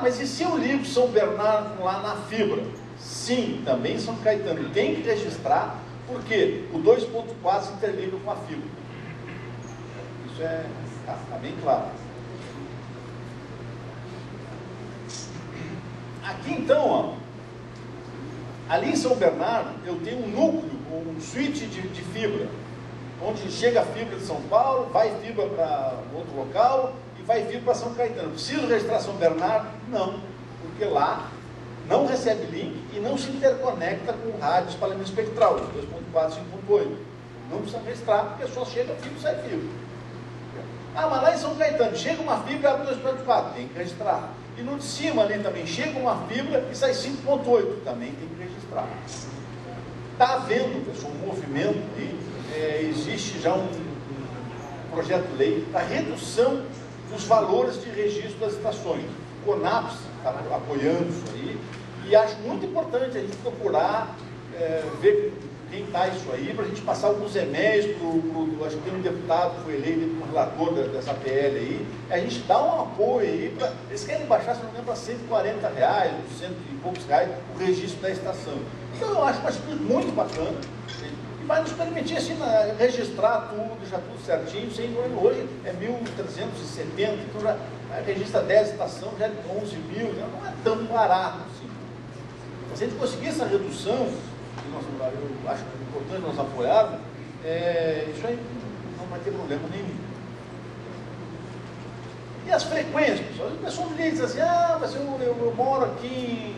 Mas e se eu ligo São Bernardo lá na fibra? Sim, também São Caetano tem que registrar, porque o 2.4 se interliga com a fibra. Isso está bem claro. Aqui então, ali em São Bernardo, eu tenho um núcleo, um switch de fibra, onde chega a fibra de São Paulo, vai fibra para outro local e vai fibra para São Caetano. Preciso registrar São Bernardo? Não, porque lá não recebe link e não se interconecta com o rádio de espalhamento espectral, 2.4, 5.8. Não precisa registrar, porque só chega fibra e sai fibra. Mas lá em São Caetano, chega uma fibra e abre 2.4, tem que registrar. E no de cima ali também chega uma fibra e sai 5.8, também tem que registrar. Está havendo, pessoal, um movimento aí, existe já um projeto de lei para redução dos valores de registro das estações. O CONAPS está apoiando isso aí, e acho muito importante a gente procurar ver quem está isso aí, para a gente passar alguns e-mails acho que tem um deputado que foi eleito como relator dessa PL aí, a gente dá um apoio aí, eles querem baixar, se não me engano, para R$140, 100 e poucos reais, o registro da estação. Então eu acho uma atitude muito bacana, e vai nos permitir assim, registrar tudo, deixar tudo certinho, sem hoje é 1.370, então já registra 10 estações, já é 11 mil, não é tão barato assim. Então, se a gente conseguir essa redução, eu acho importante nós apoiarmos, isso aí não vai ter problema nenhum. E as frequências, pessoal? As pessoas dizem assim, mas eu moro aqui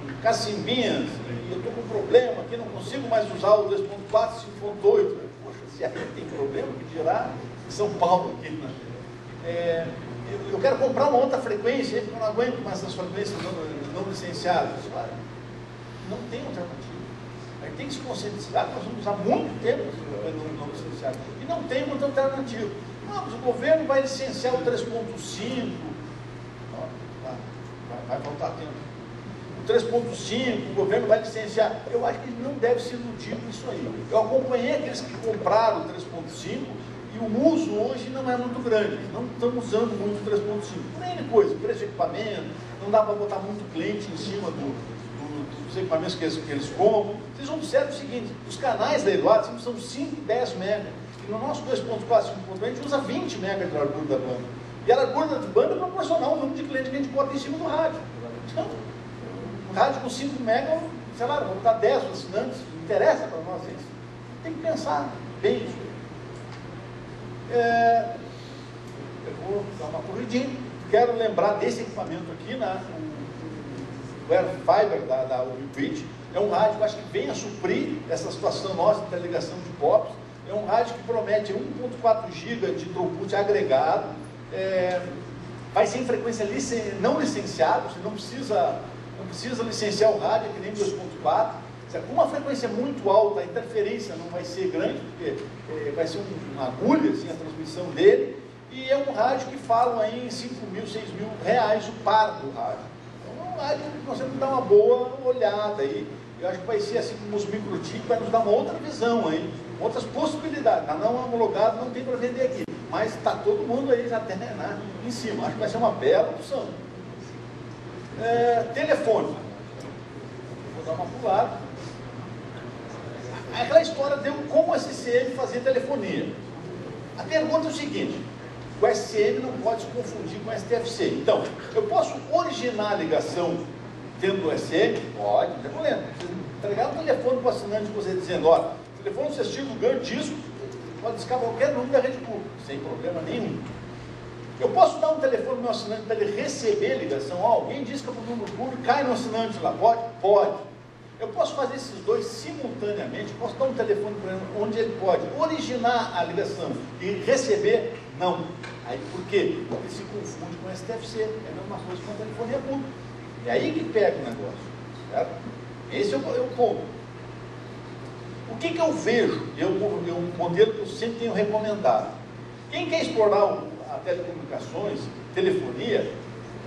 em Cacimbinhas, e eu estou com problema aqui, não consigo mais usar o 2.4, 5.8. Poxa, se aqui tem problema, que dirá em São Paulo aqui, né? Eu quero comprar uma outra frequência, porque eu não aguento mais essas frequências não licenciadas. Não tem alternativa. Aí tem que se conscientizar que nós vamos usar muito tempo não licenciado. E não tem muita alternativa. Mas o governo vai licenciar o 3.5, vai faltar tempo. O 3.5, o governo vai licenciar. Eu acho que não deve se iludir com isso aí. Eu acompanhei aqueles que compraram o 3.5 e o uso hoje não é muito grande. Não estamos usando muito o 3.5. Por N coisa, preço de equipamento, não dá para botar muito cliente em cima os equipamentos que eles compram, vocês observam o seguinte, os canais leiloados sempre são 5 e 10 MB. E no nosso 2.4, 5.1 a gente usa 20 MB de largura da banda. E a largura da banda é proporcional ao número de clientes que a gente bota em cima do rádio. Então, um rádio com 5 MB, sei lá, vamos botar 10 assinantes, não interessa para nós isso. Tem que pensar bem isso. Eu vou dar uma corridinha. Quero lembrar desse equipamento aqui, o Air Fiber da Ubiquiti. É um rádio que acho que vem a suprir essa situação nossa de interligação de POPs. É um rádio que promete 1.4 GB de throughput agregado. Vai ser em frequência não licenciada, você não precisa licenciar o rádio, que nem 2.4. Com uma frequência muito alta, a interferência não vai ser grande, porque vai ser uma agulha assim, a transmissão dele. E é um rádio que falam aí em 5 mil, 6 mil reais o par do rádio. Então é um rádio que nós temos que dar uma boa olhada aí. Eu acho que vai ser assim como os microchips, vai nos dar uma outra visão aí, outras possibilidades. Não homologado não tem para vender aqui, mas está todo mundo aí já até em cima. Acho que vai ser uma bela opção. Telefone. Vou dar uma pulada. Aquela história deu como o SCM fazia telefonia. A pergunta é o seguinte: o SCM não pode se confundir com o STFC. Então, eu posso originar a ligação dentro do SCM? Pode, não tem problema. Entregar um telefone para o assinante de você dizendo, olha, o telefone sugestivo ganha disco, pode discar qualquer número da rede pública, sem problema nenhum. Eu posso dar um telefone para o meu assinante para ele receber a ligação? Alguém disca para o número público, cai no assinante lá, pode? Pode. Eu posso fazer esses dois simultaneamente, posso dar um telefone para ele onde ele pode originar a ligação e receber? Não. Aí por quê? Porque ele se confunde com o STFC, é a mesma coisa com a telefonia pública. É aí que pega o negócio, certo? Esse é o ponto. O que eu vejo? Um modelo que eu sempre tenho recomendado. Quem quer explorar a telecomunicações, telefonia,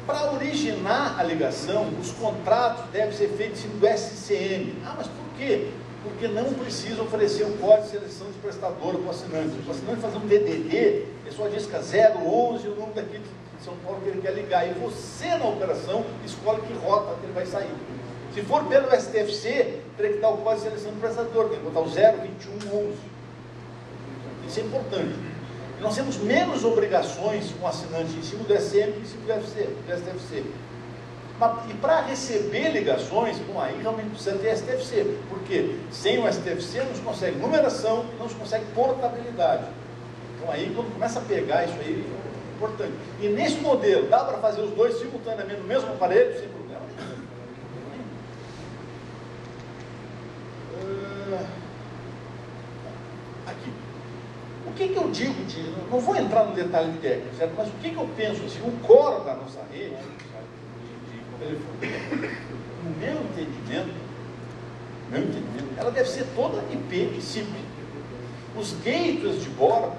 para originar a ligação, os contratos devem ser feitos no SCM. Ah, mas por quê? Porque não precisa oferecer um código de seleção de prestador para o assinante. O assinante fazer um DDD, ele só disca 011 e o número daqui de São Paulo que ele quer ligar. E você, na operação, escolhe que rota que ele vai sair. Se for pelo STFC, teria que dar o código de seleção do prestador, tem que botar o 02111. Isso é importante. E nós temos menos obrigações com o assinante em cima do SCM que em cima do STFC. E para receber ligações, bom, aí realmente precisa ter STFC, porque sem o STFC não se consegue numeração e não se consegue portabilidade. Então aí quando começa a pegar isso aí, é importante. E nesse modelo, dá para fazer os dois simultaneamente no mesmo aparelho, sem problema nenhum. Aqui. O que eu digo de... Não vou entrar no detalhe técnico, certo? Mas o que eu penso assim, o core da nossa rede, no meu entendimento, ela deve ser toda IP e SIP. Os gateways de borda,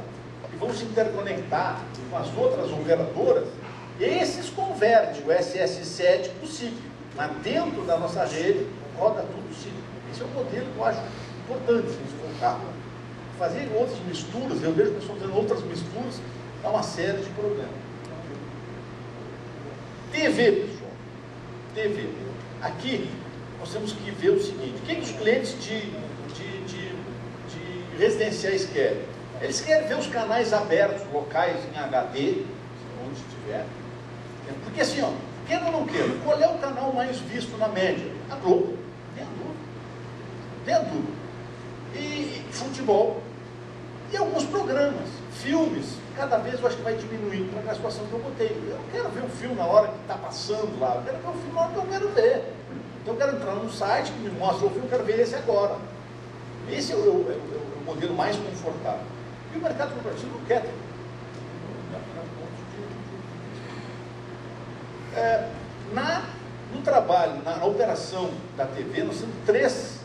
que vão se interconectar com as outras operadoras, esses convertem o SS7 para o SIP. Mas dentro da nossa rede, roda tudo SIP. Esse é o modelo que eu acho importante se a gente focar. Fazer outras misturas, eu vejo pessoas fazendo outras misturas, dá uma série de problemas. TV, pessoal. TV. Aqui, nós temos que ver o seguinte: o que os clientes de residenciais querem? Eles querem ver os canais abertos, locais em HD, onde estiver. Porque assim, ó, queira ou não queira, qual é o canal mais visto na média? A Globo. Tem a dúvida. E futebol. E alguns programas, filmes, cada vez eu acho que vai diminuindo para a situação que eu botei. Eu não quero ver um filme na hora que está passando lá, eu quero ver um filme na hora que eu quero ver. Então eu quero entrar num site que me mostra o filme, eu quero ver esse agora. Esse é o modelo mais confortável. E o mercado corporativo não quer ter. No trabalho, na operação da TV, nós temos três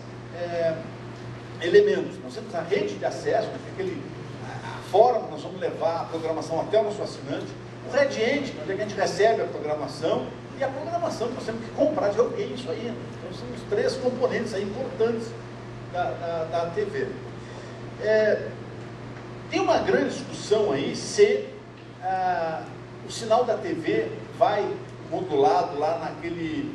elementos. Nós temos a rede de acesso, a forma que nós vamos levar a programação até o nosso assinante, o Red-End, onde é que a gente recebe a programação, e a programação que nós temos que comprar de alguém, isso aí. Então são os três componentes aí importantes da TV. Tem uma grande discussão aí se o sinal da TV vai modulado lá naquele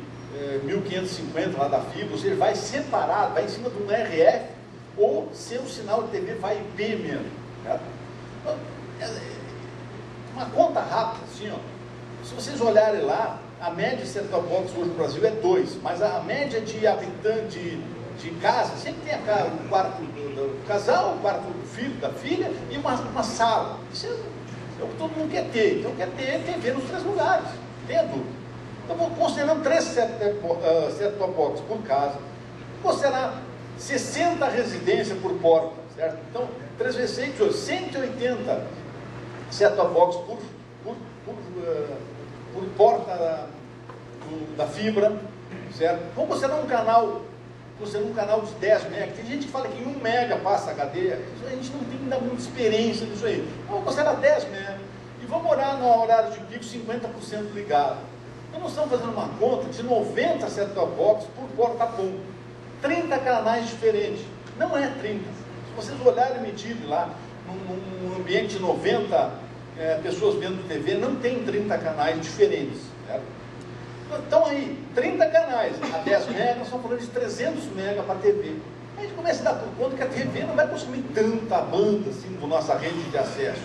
1550 lá da fibra, ou seja, vai separado, vai em cima de um RF, ou seu sinal de TV vai IP mesmo. Certo? Então, uma conta rápida, assim, ó, se vocês olharem lá, a média de set-top box hoje no Brasil é 2, mas a média de habitante de casa, sempre tem o quarto do casal, o quarto do filho, da filha, e uma sala. Isso é o que todo mundo quer ter. Então quer ter TV nos 3 lugares, tem adulto. Então, considerando 3 set-top box por casa, considerar 60 residências por porta, certo? Então, 3 vezes 6, 180 set-top box por porta da fibra, certo? Vamos considerar um canal de 10 mega. Tem gente que fala que em 1 mega passa HD. A gente não tem ainda muita experiência nisso aí. Vamos considerar 10 mega. E vamos orar no horário de pico 50% ligado. Então nós estamos fazendo uma conta de 90 set-top box por porta-ponto. 30 canais diferentes. Não é 30. Se vocês olharem medido lá, num ambiente de 90 pessoas vendo TV, não tem 30 canais diferentes. Certo? Então aí, 30 canais a 10 mega, nós estamos falando de 300 mega para a TV. A gente começa a dar por conta que a TV não vai consumir tanta banda assim da nossa rede de acesso.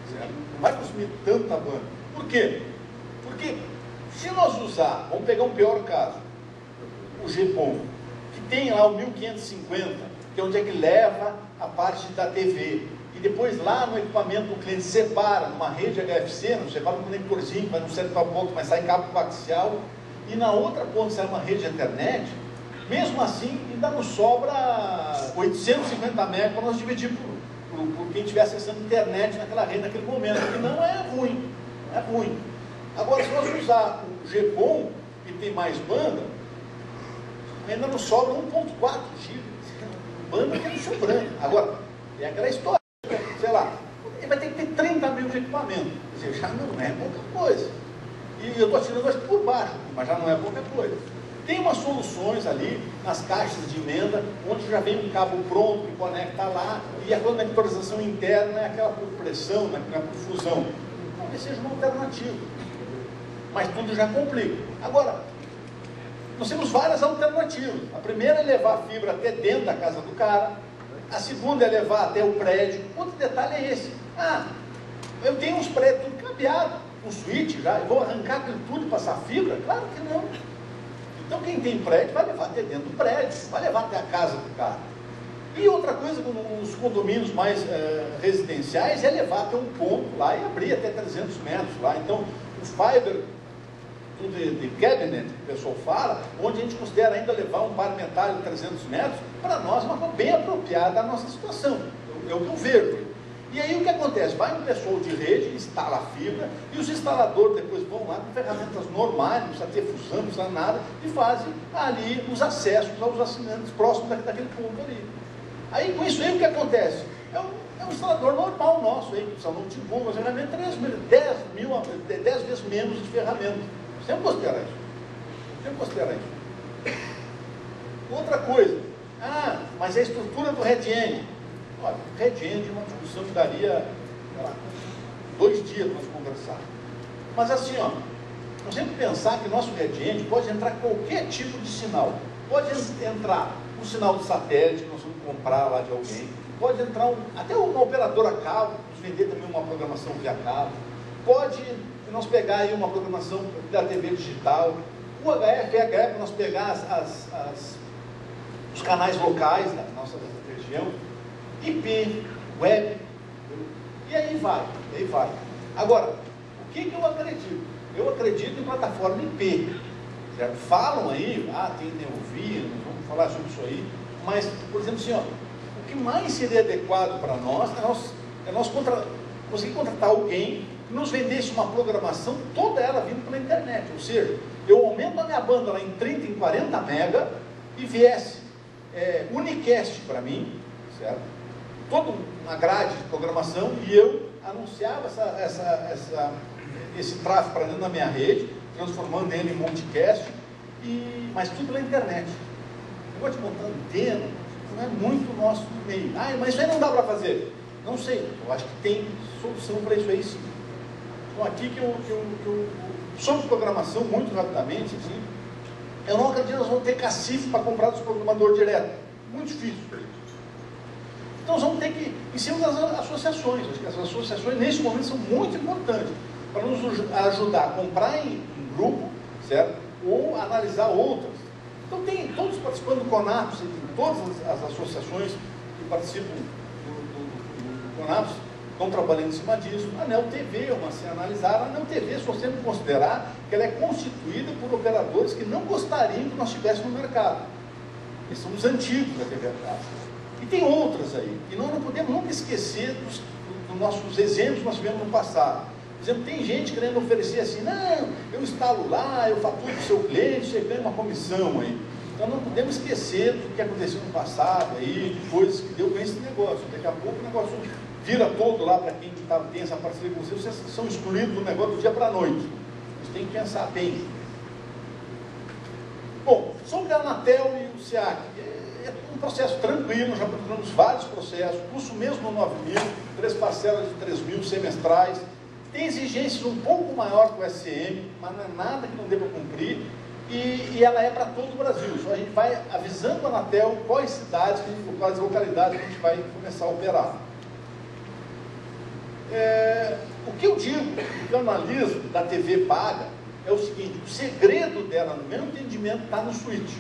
Certo? Não vai consumir tanta banda. Por quê? Porque se nós usar, vamos pegar um pior caso, o GPON, que tem lá o 1550, que é onde é que leva a parte da TV. E depois lá no equipamento o cliente separa numa rede HFC, não separa um conectorzinho, vai no set-top box, mas sai cabo coaxial, e na outra ponta sai uma rede de internet. Mesmo assim, ainda nos sobra 850 MB para nós dividir por quem estiver acessando a internet naquela rede naquele momento, que não é ruim, não é ruim. Agora, se nós usar o GPON, que tem mais banda, ainda nos sobra 1.4 GB, banda que é sobrando. Agora, é aquela história. Sei lá, ele vai ter que ter 30 mil de equipamento. Quer dizer, já não é pouca coisa. E eu estou tirando acho que por baixo, mas já não é pouca coisa. Tem umas soluções ali nas caixas de emenda, onde já vem um cabo pronto que conecta lá, e a conectorização interna é aquela por pressão, naquela por fusão. Talvez seja uma alternativa. Mas tudo já complica. Agora, nós temos várias alternativas. A primeira é levar a fibra até dentro da casa do cara. A segunda é levar até o prédio. Outro detalhe é esse. Eu tenho uns prédios tudo cabeado, um switch já, eu vou arrancar aquilo tudo e passar fibra? Claro que não. Então quem tem prédio vai levar até dentro do prédio, vai levar até a casa do cara. E outra coisa, nos condomínios mais residenciais, é levar até um ponto lá e abrir até 300 metros lá. Então, o fiber de cabinet, que o pessoal fala, onde a gente considera ainda levar um par metálico de 300 metros, para nós é uma coisa bem apropriada da nossa situação. É o que eu vejo. E aí o que acontece? Vai um pessoal de rede, instala a fibra, e os instaladores depois vão lá com ferramentas normais, não precisa ter fusão, não precisa nada, e fazem ali os acessos aos assinantes próximos daquele ponto ali. Aí com isso aí o que acontece? É um instalador normal nosso aí, precisa notebook, mas ferramenta 10 vezes menos de ferramenta. Sempre considera isso. Outra coisa. Mas a estrutura do Red-End. Olha, o Red-End é uma discussão que daria 2 dias para nós conversar. Mas assim, ó, nós temos que pensar que nosso Red-End pode entrar qualquer tipo de sinal. Pode entrar um sinal de satélite que nós vamos comprar lá de alguém. Pode entrar até uma operadora a cabo, nos vender também uma programação via cabo. Pode nós pegar aí uma programação da TV digital, o VHF para nós pegar os canais locais da nossa região, IP, web, e aí vai. Agora, o que eu acredito? Eu acredito em plataforma IP, certo? Falam aí, tem Neovia, nós vamos falar sobre isso aí, mas, por exemplo, assim, ó, o que mais seria adequado para nós é nós conseguir contratar alguém que nos vendesse uma programação, toda ela vindo pela internet, ou seja, eu aumento a minha banda lá em 30, em 40 mega e viesse unicast para mim, certo? Toda uma grade de programação e eu anunciava esse tráfego para dentro da minha rede, transformando ele em multicast, mas tudo pela internet. Eu vou te montar antena, não é muito o nosso meio. Mas isso aí não dá para fazer. Não sei, eu acho que tem solução para isso aí sim. Então aqui sobre programação, muito rapidamente, assim, Eu não acredito que nós vamos ter cacife para comprar dos programadores direto. Muito difícil. Então nós vamos ter que, em cima das associações, acho que as associações nesse momento são muito importantes para nos ajudar a comprar em grupo, certo? Ou analisar outras. Então tem todos participando do CONAPS, todas as associações que participam do CONAPS estão trabalhando em cima disso. A ANEEL TV, uma se analisar, a ANEEL TV, só sempre considerar que ela é constituída por operadores que não gostariam que nós tivéssemos no mercado. Eles são os antigos da TV a cabo. E tem outras aí, e nós não podemos nunca esquecer dos nossos exemplos que nós tivemos no passado. Por exemplo, tem gente querendo oferecer assim, não, eu instalo lá, eu faturo para o seu cliente, você ganha uma comissão aí. Então não podemos esquecer do que aconteceu no passado aí, de coisas que deu com esse negócio. Daqui a pouco o negócio vira todo lá para quem tem essa parceria com vocês são excluídos do negócio do dia para a noite. Vocês têm que pensar bem. Bom, sobre a Anatel e o SEAC, é um processo tranquilo, nós já procuramos vários processos, custo mesmo 9 mil, 3 parcelas de 3 mil semestrais, tem exigências um pouco maior que o SCM, mas não é nada que não dê para cumprir, e ela é para todo o Brasil, só a gente vai avisando a Anatel quais cidades, quais localidades a gente vai começar a operar. O que eu digo, o que eu analiso da TV paga, é o seguinte, o segredo dela, no meu entendimento, está no switch.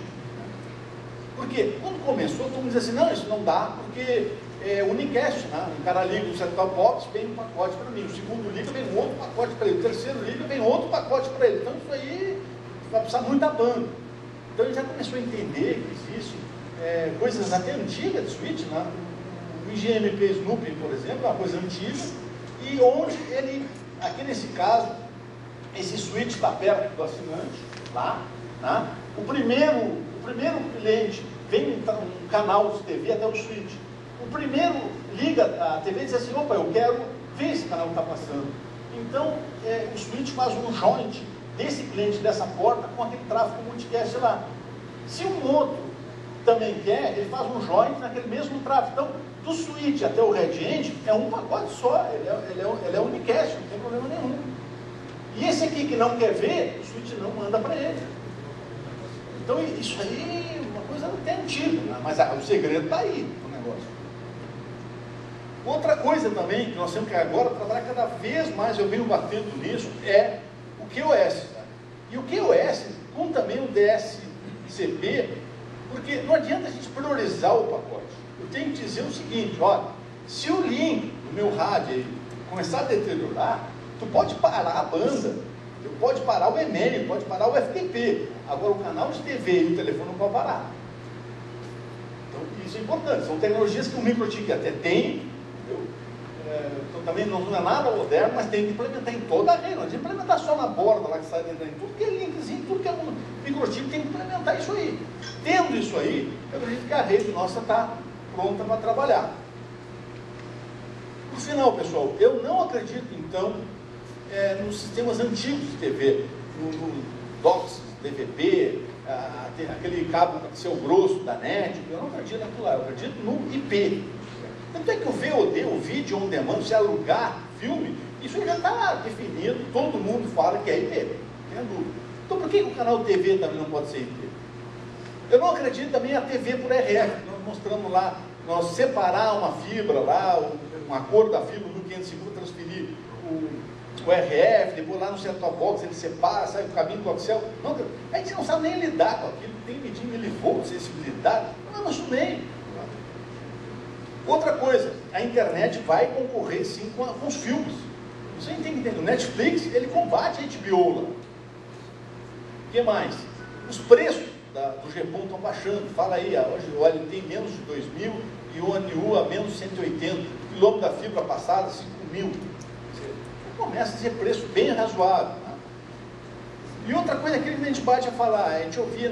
Por quê? Quando começou, todo mundo dizia assim, não, isso não dá, porque é unicast, né? O cara liga o set-top box, vem um pacote para mim, o segundo liga, vem outro pacote para ele, o terceiro liga, vem outro pacote para ele. Então isso aí vai precisar muito da banda. Então ele já começou a entender que existem coisas até antigas de switch, né? O IGMP Snoopy, por exemplo, é uma coisa antiga, e onde ele, aqui nesse caso, esse switch está perto do assinante, lá, né? O primeiro cliente vem um canal de TV até o switch. O primeiro liga a TV e diz assim, opa, eu quero ver esse canal que está passando. Então, o switch faz um joint desse cliente, dessa porta, com aquele tráfego multicast lá. Se um outro também quer, ele faz um joint naquele mesmo tráfego. Então, do switch até o Red End, é um pacote só, ele é unicast, não tem problema nenhum. E esse aqui que não quer ver, o switch não manda para ele. Então, isso aí é uma coisa até antiga, né? Mas o segredo está aí, no negócio. Outra coisa também, que nós temos que agora trabalhar cada vez mais, eu venho batendo nisso, é o QoS. Tá? E o QoS, com também o DSCP, porque não adianta a gente priorizar o pacote. Eu tenho que dizer o seguinte, olha, se o link do meu rádio aí começar a deteriorar, tu pode parar a banda, tu pode parar o e-mail, pode parar o FTP. Agora o canal de TV e o telefone não pode parar. Então isso é importante. São tecnologias que o MikroTik até tem, então também não é nada moderno, mas tem que implementar em toda a rede. Não adianta implementar só na borda, lá que sai dentro, tudo que é linkzinho, tudo que é um MikroTik tem que implementar isso aí. Tendo isso aí, eu acredito que a rede nossa está pronta para trabalhar. No final, pessoal, eu não acredito, então, nos sistemas antigos de TV, no DOCSIS, DVB, aquele cabo seu grosso da NET, eu não acredito naquilo lá, eu acredito no IP. Tanto é que o VOD, o vídeo on demand, se alugar filme, isso já está definido, todo mundo fala que é IP, não tem dúvida. Então por que o canal TV também não pode ser IP? Eu não acredito também a TV por RF, nós mostramos lá, nós separar uma fibra lá, uma cor da fibra no 550, transferir o RF, depois lá no set-top box ele separa, sai o caminho do coaxial. Não, a gente não sabe nem lidar com aquilo, tem que medir milivolts, sensibilidade, não é nosso meio. Outra coisa, a internet vai concorrer sim com os filmes. Você tem que entender, o Netflix, ele combate a HBO lá. O que mais? Os preços do GPON estão baixando, fala aí, hoje o LTE menos de 2.000 e o ANU a menos 180, o quilômetro da fibra passada 5.000. Começa a ser preço bem razoável. Né? E outra coisa que a gente bate a falar, a gente ouvia,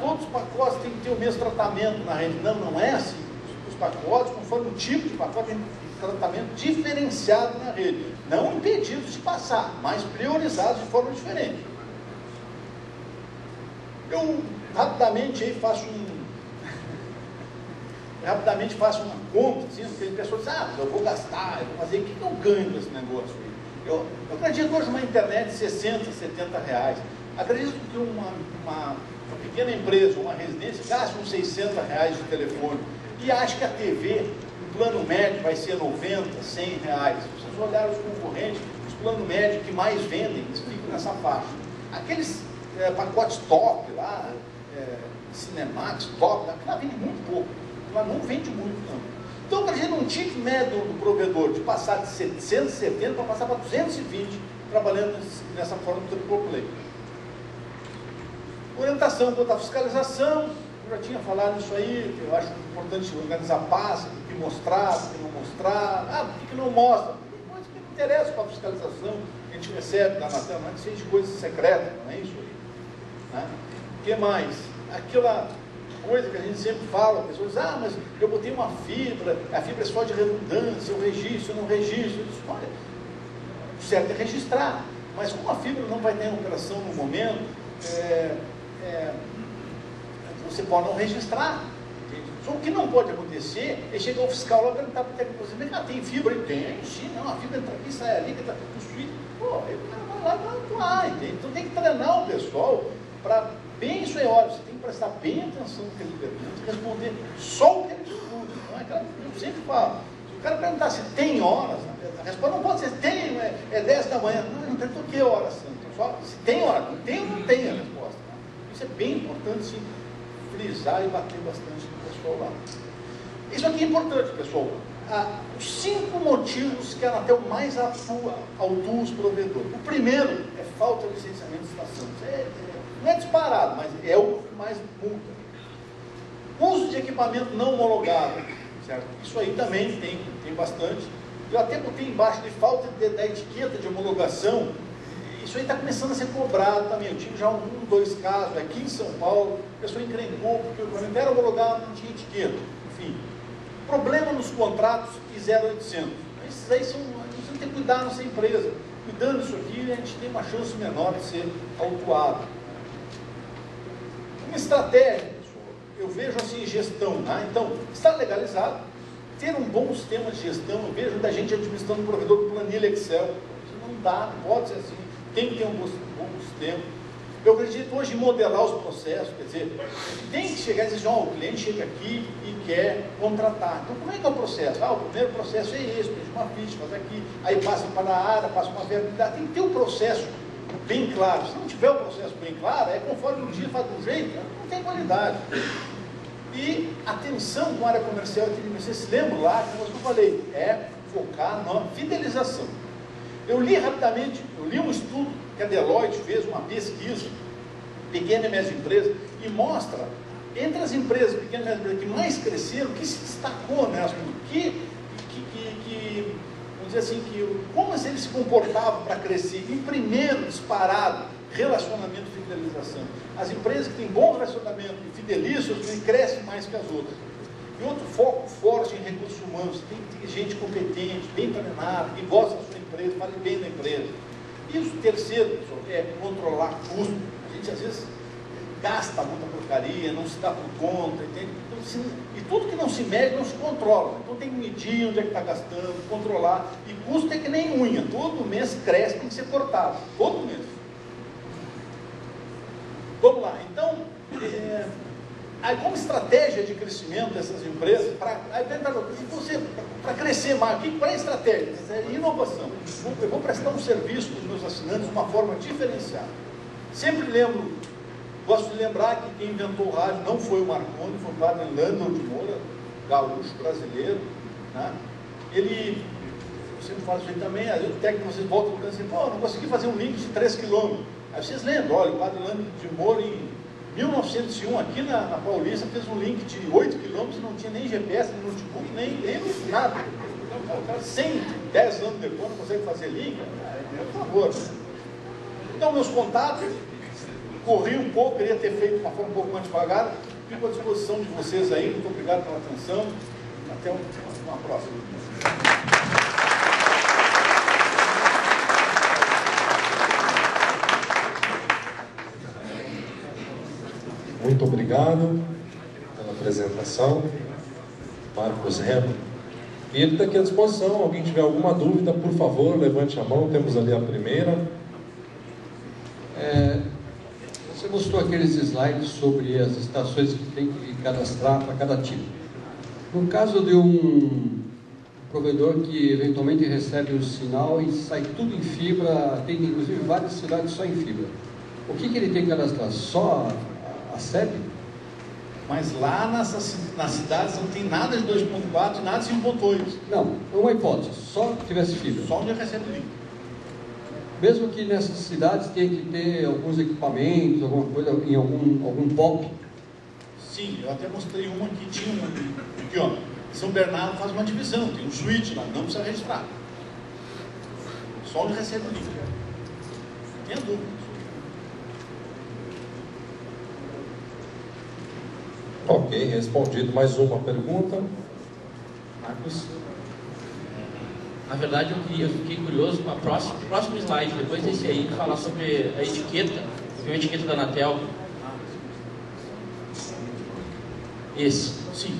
todos os pacotes têm que ter o mesmo tratamento na rede. Não, não é assim. Os pacotes, conforme o tipo de pacote, tem tratamento diferenciado na rede. Não impedidos de passar, mas priorizados de forma diferente. Eu rapidamente aí faço uma conta, assim, porque as pessoas dizem, eu vou gastar, eu vou fazer, o que eu ganho com esse negócio aí? Eu acredito hoje uma internet de 60, 70 reais. Acredito que uma pequena empresa, uma residência, gasta uns R$600 de telefone e acha que a TV, o plano médio vai ser R$90, R$100. Se vocês olharem os concorrentes, os planos médios que mais vendem, eles ficam nessa faixa. Aqueles pacotes top lá, Cinemax, top, aquilo vende muito pouco, aquilo não vende muito não. Então, a gente não tinha que médio do provedor de passar de 770 para passar para 220, trabalhando nessa forma do triple play. Orientação quanto à fiscalização, eu já tinha falado isso aí, que eu acho importante organizar passe, o que mostrar, o que não mostrar, o que não mostra, tem coisa que não interessa para a fiscalização, a gente recebe da Anatel, não é que seja de coisas secretas, não é isso aí. Né? O que mais? Aquela coisa que a gente sempre fala, as pessoas dizem, mas eu botei uma fibra, a fibra é só de redundância, eu registro, eu não registro. Eu disse, olha, o certo é registrar, mas como a fibra não vai ter em operação no momento, você pode não registrar. Só o que não pode acontecer é chegar ao fiscal lá e perguntar para o técnico, tem fibra? Tem, sim, não, a fibra entra aqui, sai ali, que está no suíte. Pô, aí o cara vai lá para atuar, entende? Então tem que treinar o pessoal para bem isso é óbvio, você tem que prestar bem atenção no que ele pergunta e responder só o que ele pergunta. Não é aquela que eu sempre falo. Se o cara perguntar se tem horas, a resposta não pode ser tem, é 10 da manhã. Não perguntou que horas são. Só se tem hora, não tem ou não tem a resposta. Isso é bem importante sim, frisar e bater bastante no pessoal lá. Isso aqui é importante, pessoal. Os 5 motivos que a Anatel mais autua os provedores. O primeiro é falta de licenciamento de estação. Não é disparado, mas é o que mais multa. Uso de equipamento não homologado, certo? Isso aí também tem bastante. Eu até botei embaixo de falta da etiqueta de homologação. Isso aí está começando a ser cobrado também. Eu tive já 2 casos aqui em São Paulo, a pessoa encrencou porque o equipamento era homologado, não tinha etiqueta. Enfim, problema nos contratos e 0800. Esses aí são, a gente tem que cuidar da nossa empresa. Cuidando disso aqui, a gente tem uma chance menor de ser autuado. Uma estratégia, pessoal, eu vejo assim, gestão, né? Então, está legalizado, ter um bom sistema de gestão, eu vejo da gente administrando o provedor do planilha Excel, isso não dá, não pode ser assim, tem que ter um bom sistema. Eu acredito hoje em modelar os processos, quer dizer, tem que chegar e dizer, o cliente chega aqui e quer contratar. Então, como é que é o processo? O primeiro processo é esse, preenche uma ficha, faz aqui, aí passa para a área, passa uma viabilidade, tem que ter um processo bem claro. Se não tiver o processo bem claro, é conforme o dia faz de um jeito, não tem qualidade. E atenção com a área comercial, vocês se lembram lá, como eu falei, é focar na fidelização. Eu li rapidamente, um estudo que a Deloitte fez, uma pesquisa, pequena e média empresa, e mostra, entre as empresas pequenas e médias empresas que mais cresceram, o que se destacou nessa, vamos dizer assim, como eles se comportavam para crescer. Em primeiro, disparado, relacionamento e fidelização. As empresas que têm bom relacionamento e fidelizam, crescem mais que as outras. E outro foco forte em recursos humanos, tem que ter gente competente, bem treinada, que gosta da sua empresa, fale bem da empresa. E o terceiro, pessoal, é controlar custo. A gente às vezes gasta muita porcaria, não se dá por conta, entende? Então, e tudo que não se mede não se controla. Então tem que medir onde é que está gastando, controlar. E custo é que nem unha, todo mês cresce, tem que ser cortado, todo mês. Vamos lá, então, aí como estratégia de crescimento dessas empresas, para crescer mais, qual é a estratégia? É inovação. Eu vou prestar um serviço para os meus assinantes de uma forma diferenciada. Sempre gosto de lembrar que quem inventou o rádio não foi o Marconi, foi o padre Landon de Moura, gaúcho brasileiro. Né? Ele, eu sempre falo isso aí também, às vezes o técnico vocês voltam e dizem, não consegui fazer um link de 3 km. Aí vocês lembram, olha, o padre Landon de Moura em 1901, aqui na Paulista, fez um link de 8 km e não tinha nem GPS, nem notebook, nem nada. Então, o cara 110 anos depois não consegue fazer link, por favor. Então, meus contatos, corri um pouco, queria ter feito de uma forma um pouco mais devagar, fico à disposição de vocês aí, muito obrigado pela atenção, até uma próxima. Muito obrigado pela apresentação, Marcos Remo. E ele está aqui à disposição. Alguém tiver alguma dúvida, por favor, levante a mão. Temos ali a primeira. Você mostrou aqueles slides sobre as estações que tem que cadastrar para cada tipo. No caso de um provedor que eventualmente recebe o sinal e sai tudo em fibra, tem inclusive várias cidades só em fibra, o que ele tem que cadastrar? Só a sede? Mas lá nas cidades não tem nada de 2.4 e nada de 5.8. Não, é uma hipótese, só que tivesse fibra. Só onde recebe o link. Mesmo que nessas cidades tenha que ter alguns equipamentos, alguma coisa, em algum POP. Sim, eu até mostrei uma que tinha uma. Aqui, ó. São Bernardo faz uma divisão, tem um switch lá, não precisa registrar. Só onde recebe o link. Não tenha dúvida. Ok, respondido. Mais uma pergunta. Marcos? Na verdade, eu fiquei curioso com o próximo slide, depois desse aí, falar sobre a etiqueta. Viu a etiqueta da Anatel? Esse. Sim.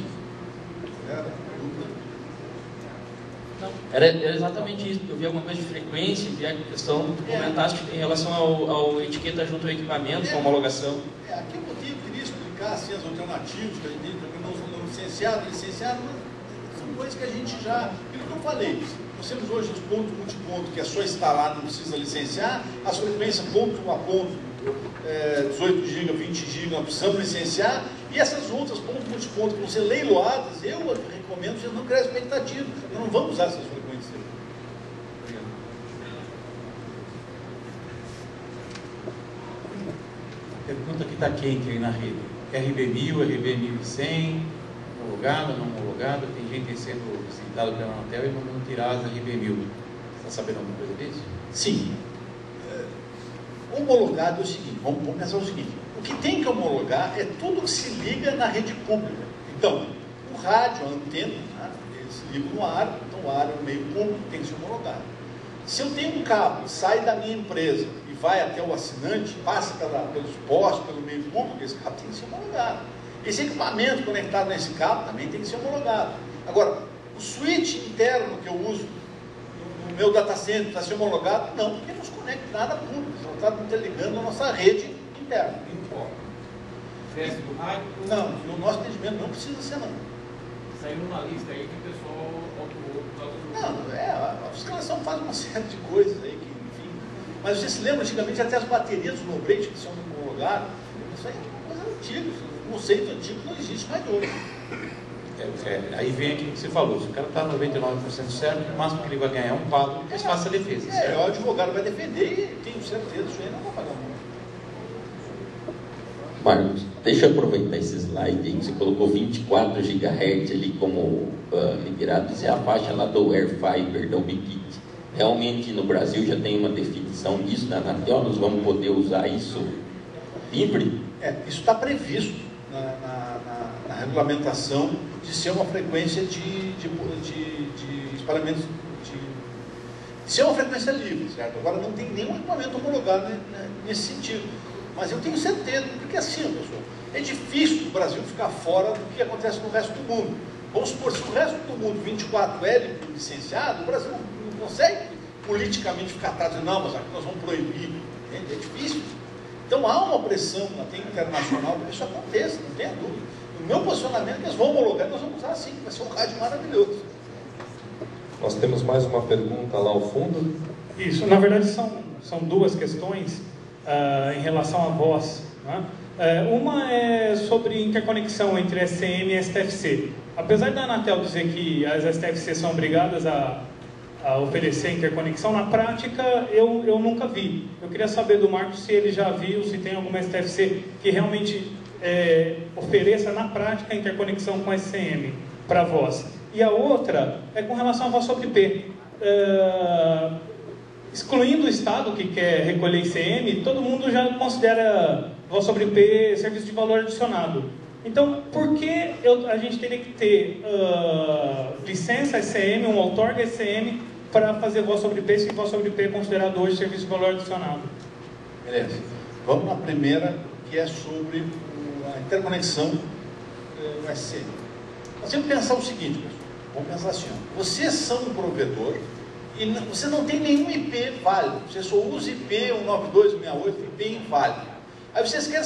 Não, era exatamente isso. Eu vi alguma coisa de frequência, vi a questão que tu comentaste em relação ao etiqueta junto ao equipamento, com a homologação. Aqui eu queria explicar assim, as alternativas que a gente tem, não licenciado, mas são coisas que a gente já. Aquilo que eu falei. Nós temos hoje os pontos multiponto, que é só instalar, não precisa licenciar, as frequências ponto a ponto, 18 GB, 20 GB, nós precisamos licenciar, e essas outras pontos multiponto que vão ser leiloadas, eu recomendo que vocês não criem expectativa, nós não vamos usar essas frequências. A pergunta que está quente aí na rede: RB1000, RB1100, homologado, não homologado? Tem gente sendo visitada pela Anatel e mandando tirar as RB1000. Você está sabendo alguma coisa disso? Sim. Homologado é o seguinte, vamos pensar o seguinte: o que tem que homologar é tudo que se liga na rede pública. Então, o rádio, a antena, né, eles se ligam no ar, então o ar é um meio público, tem que ser homologado. Se eu tenho um cabo, sai da minha empresa e vai até o assinante, passa pelos postos, pelo meio público, esse cabo tem que ser homologado. Esse equipamento conectado nesse cabo também tem que ser homologado. Agora, o switch interno que eu uso no meu data center está sendo homologado? Não, porque não se conecta nada público, só está interligando a nossa rede interna. Teste do rádio? Não, no nosso atendimento não precisa ser não. Saiu uma lista aí que o pessoal autuou. Não, a fiscalização faz uma série de coisas aí que, enfim. Mas você se lembra, antigamente até as baterias do Nobrate que são homologadas, isso aí é uma coisa antiga, o conceito antigo não existe mais hoje. Aí vem aquilo que você falou: se o cara está 99% certo, o máximo que ele vai ganhar é um quadro, depois faça a defesa. O advogado vai defender e tenho certeza que isso aí não vai pagar muito. Marcos, deixa eu aproveitar esse slide aí que você colocou 24 GHz ali como liberados, é a faixa lá do Airfiber, da Ubiquiti. Realmente no Brasil já tem uma definição disso da Anatel, nós vamos poder usar isso livre? Isso está previsto na regulamentação de ser uma frequência de espalhamento, de ser uma frequência livre, certo? Agora não tem nenhum equipamento homologado nesse sentido. Mas eu tenho certeza, porque assim, pessoal, é difícil o Brasil ficar fora do que acontece no resto do mundo. Vamos supor, se o resto do mundo 24L licenciado, o Brasil não consegue politicamente ficar atrás de não, mas aqui nós vamos proibir. É difícil. Então há uma pressão até internacional para que isso aconteça, não tenha dúvida. O meu posicionamento é que eles vão homologar, nós vamos usar assim, vai ser um rádio maravilhoso. Nós temos mais uma pergunta lá ao fundo. Isso, na verdade são duas questões em relação à voz. Né? Uma é sobre interconexão entre SCM e STFC. Apesar da Anatel dizer que as STFC são obrigadas a oferecer interconexão, na prática eu nunca vi. Eu queria saber do Marcos se ele já viu, se tem alguma STFC que realmente ofereça na prática a interconexão com SCM para voz. E a outra é com relação à voz sobre IP. Excluindo o Estado que quer recolher ICM, todo mundo já considera voz sobre IP serviço de valor adicionado. Então, por que a gente teria que ter licença SCM, uma outorga SCM, para fazer voz sobre IP, se voz sobre IP é considerado hoje serviço de valor adicionado? Beleza. Vamos na primeira, que é sobre a interconexão no SCM. Nós temos que pensar o seguinte, pessoal. Vamos pensar assim, ó. Vocês são um provedor e você não tem nenhum IP válido. Você só usa IP 192.68, IP inválido. Aí vocês querem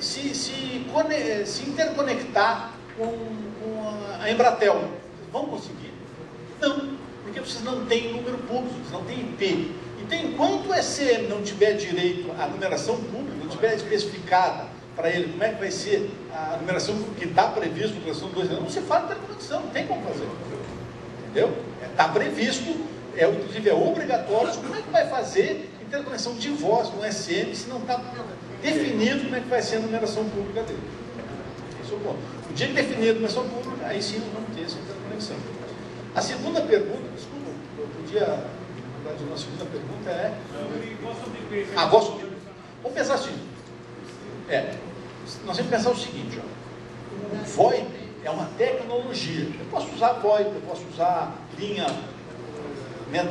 se interconectar com a Embratel. Vão conseguir? Não, porque vocês não têm número público, vocês não têm IP. Então, enquanto o ECM não tiver direito à numeração pública, não tiver especificada para ele como é que vai ser a numeração que está previsto na numeração 2, não se fala de interconexão, não tem como fazer. Entendeu? Está previsto, inclusive é obrigatório. Como é que vai fazer interconexão de voz com SM se não está definido como é que vai ser a numeração pública dele? Esse é o ponto. O dia que definir a numeração pública, aí sim nós vamos ter essa interconexão. A segunda pergunta, desculpa, eu podia, na verdade, a segunda pergunta é... voz sobre... Vamos pensar assim. Nós temos que pensar o seguinte, ó. O VoIP é uma tecnologia. Eu posso usar VoIP, eu posso usar linha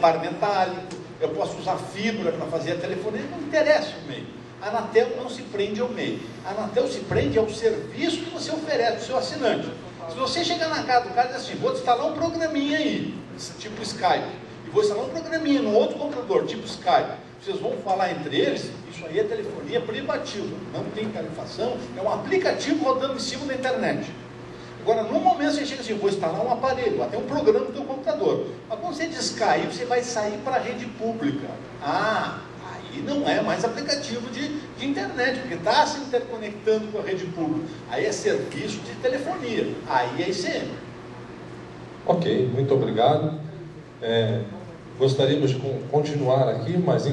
par metálico, eu posso usar fibra para fazer a telefonia, não interessa o meio. A Anatel não se prende ao meio. A Anatel se prende ao serviço que você oferece ao seu assinante. Se você chegar na casa do cara e dizer assim, vou instalar um programinha aí, tipo Skype, e vou instalar um programinha no outro computador, tipo Skype, vocês vão falar entre eles, isso aí é telefonia privativa, não tem tarifação, é um aplicativo rodando em cima da internet. Agora, no momento você chega assim, vou instalar um aparelho, até um programa no teu computador. Mas quando você descair, você vai sair para a rede pública. Aí não é mais aplicativo de internet, porque está se interconectando com a rede pública. Aí é serviço de telefonia, aí é ICM. Ok, muito obrigado. Gostaríamos de continuar aqui, mas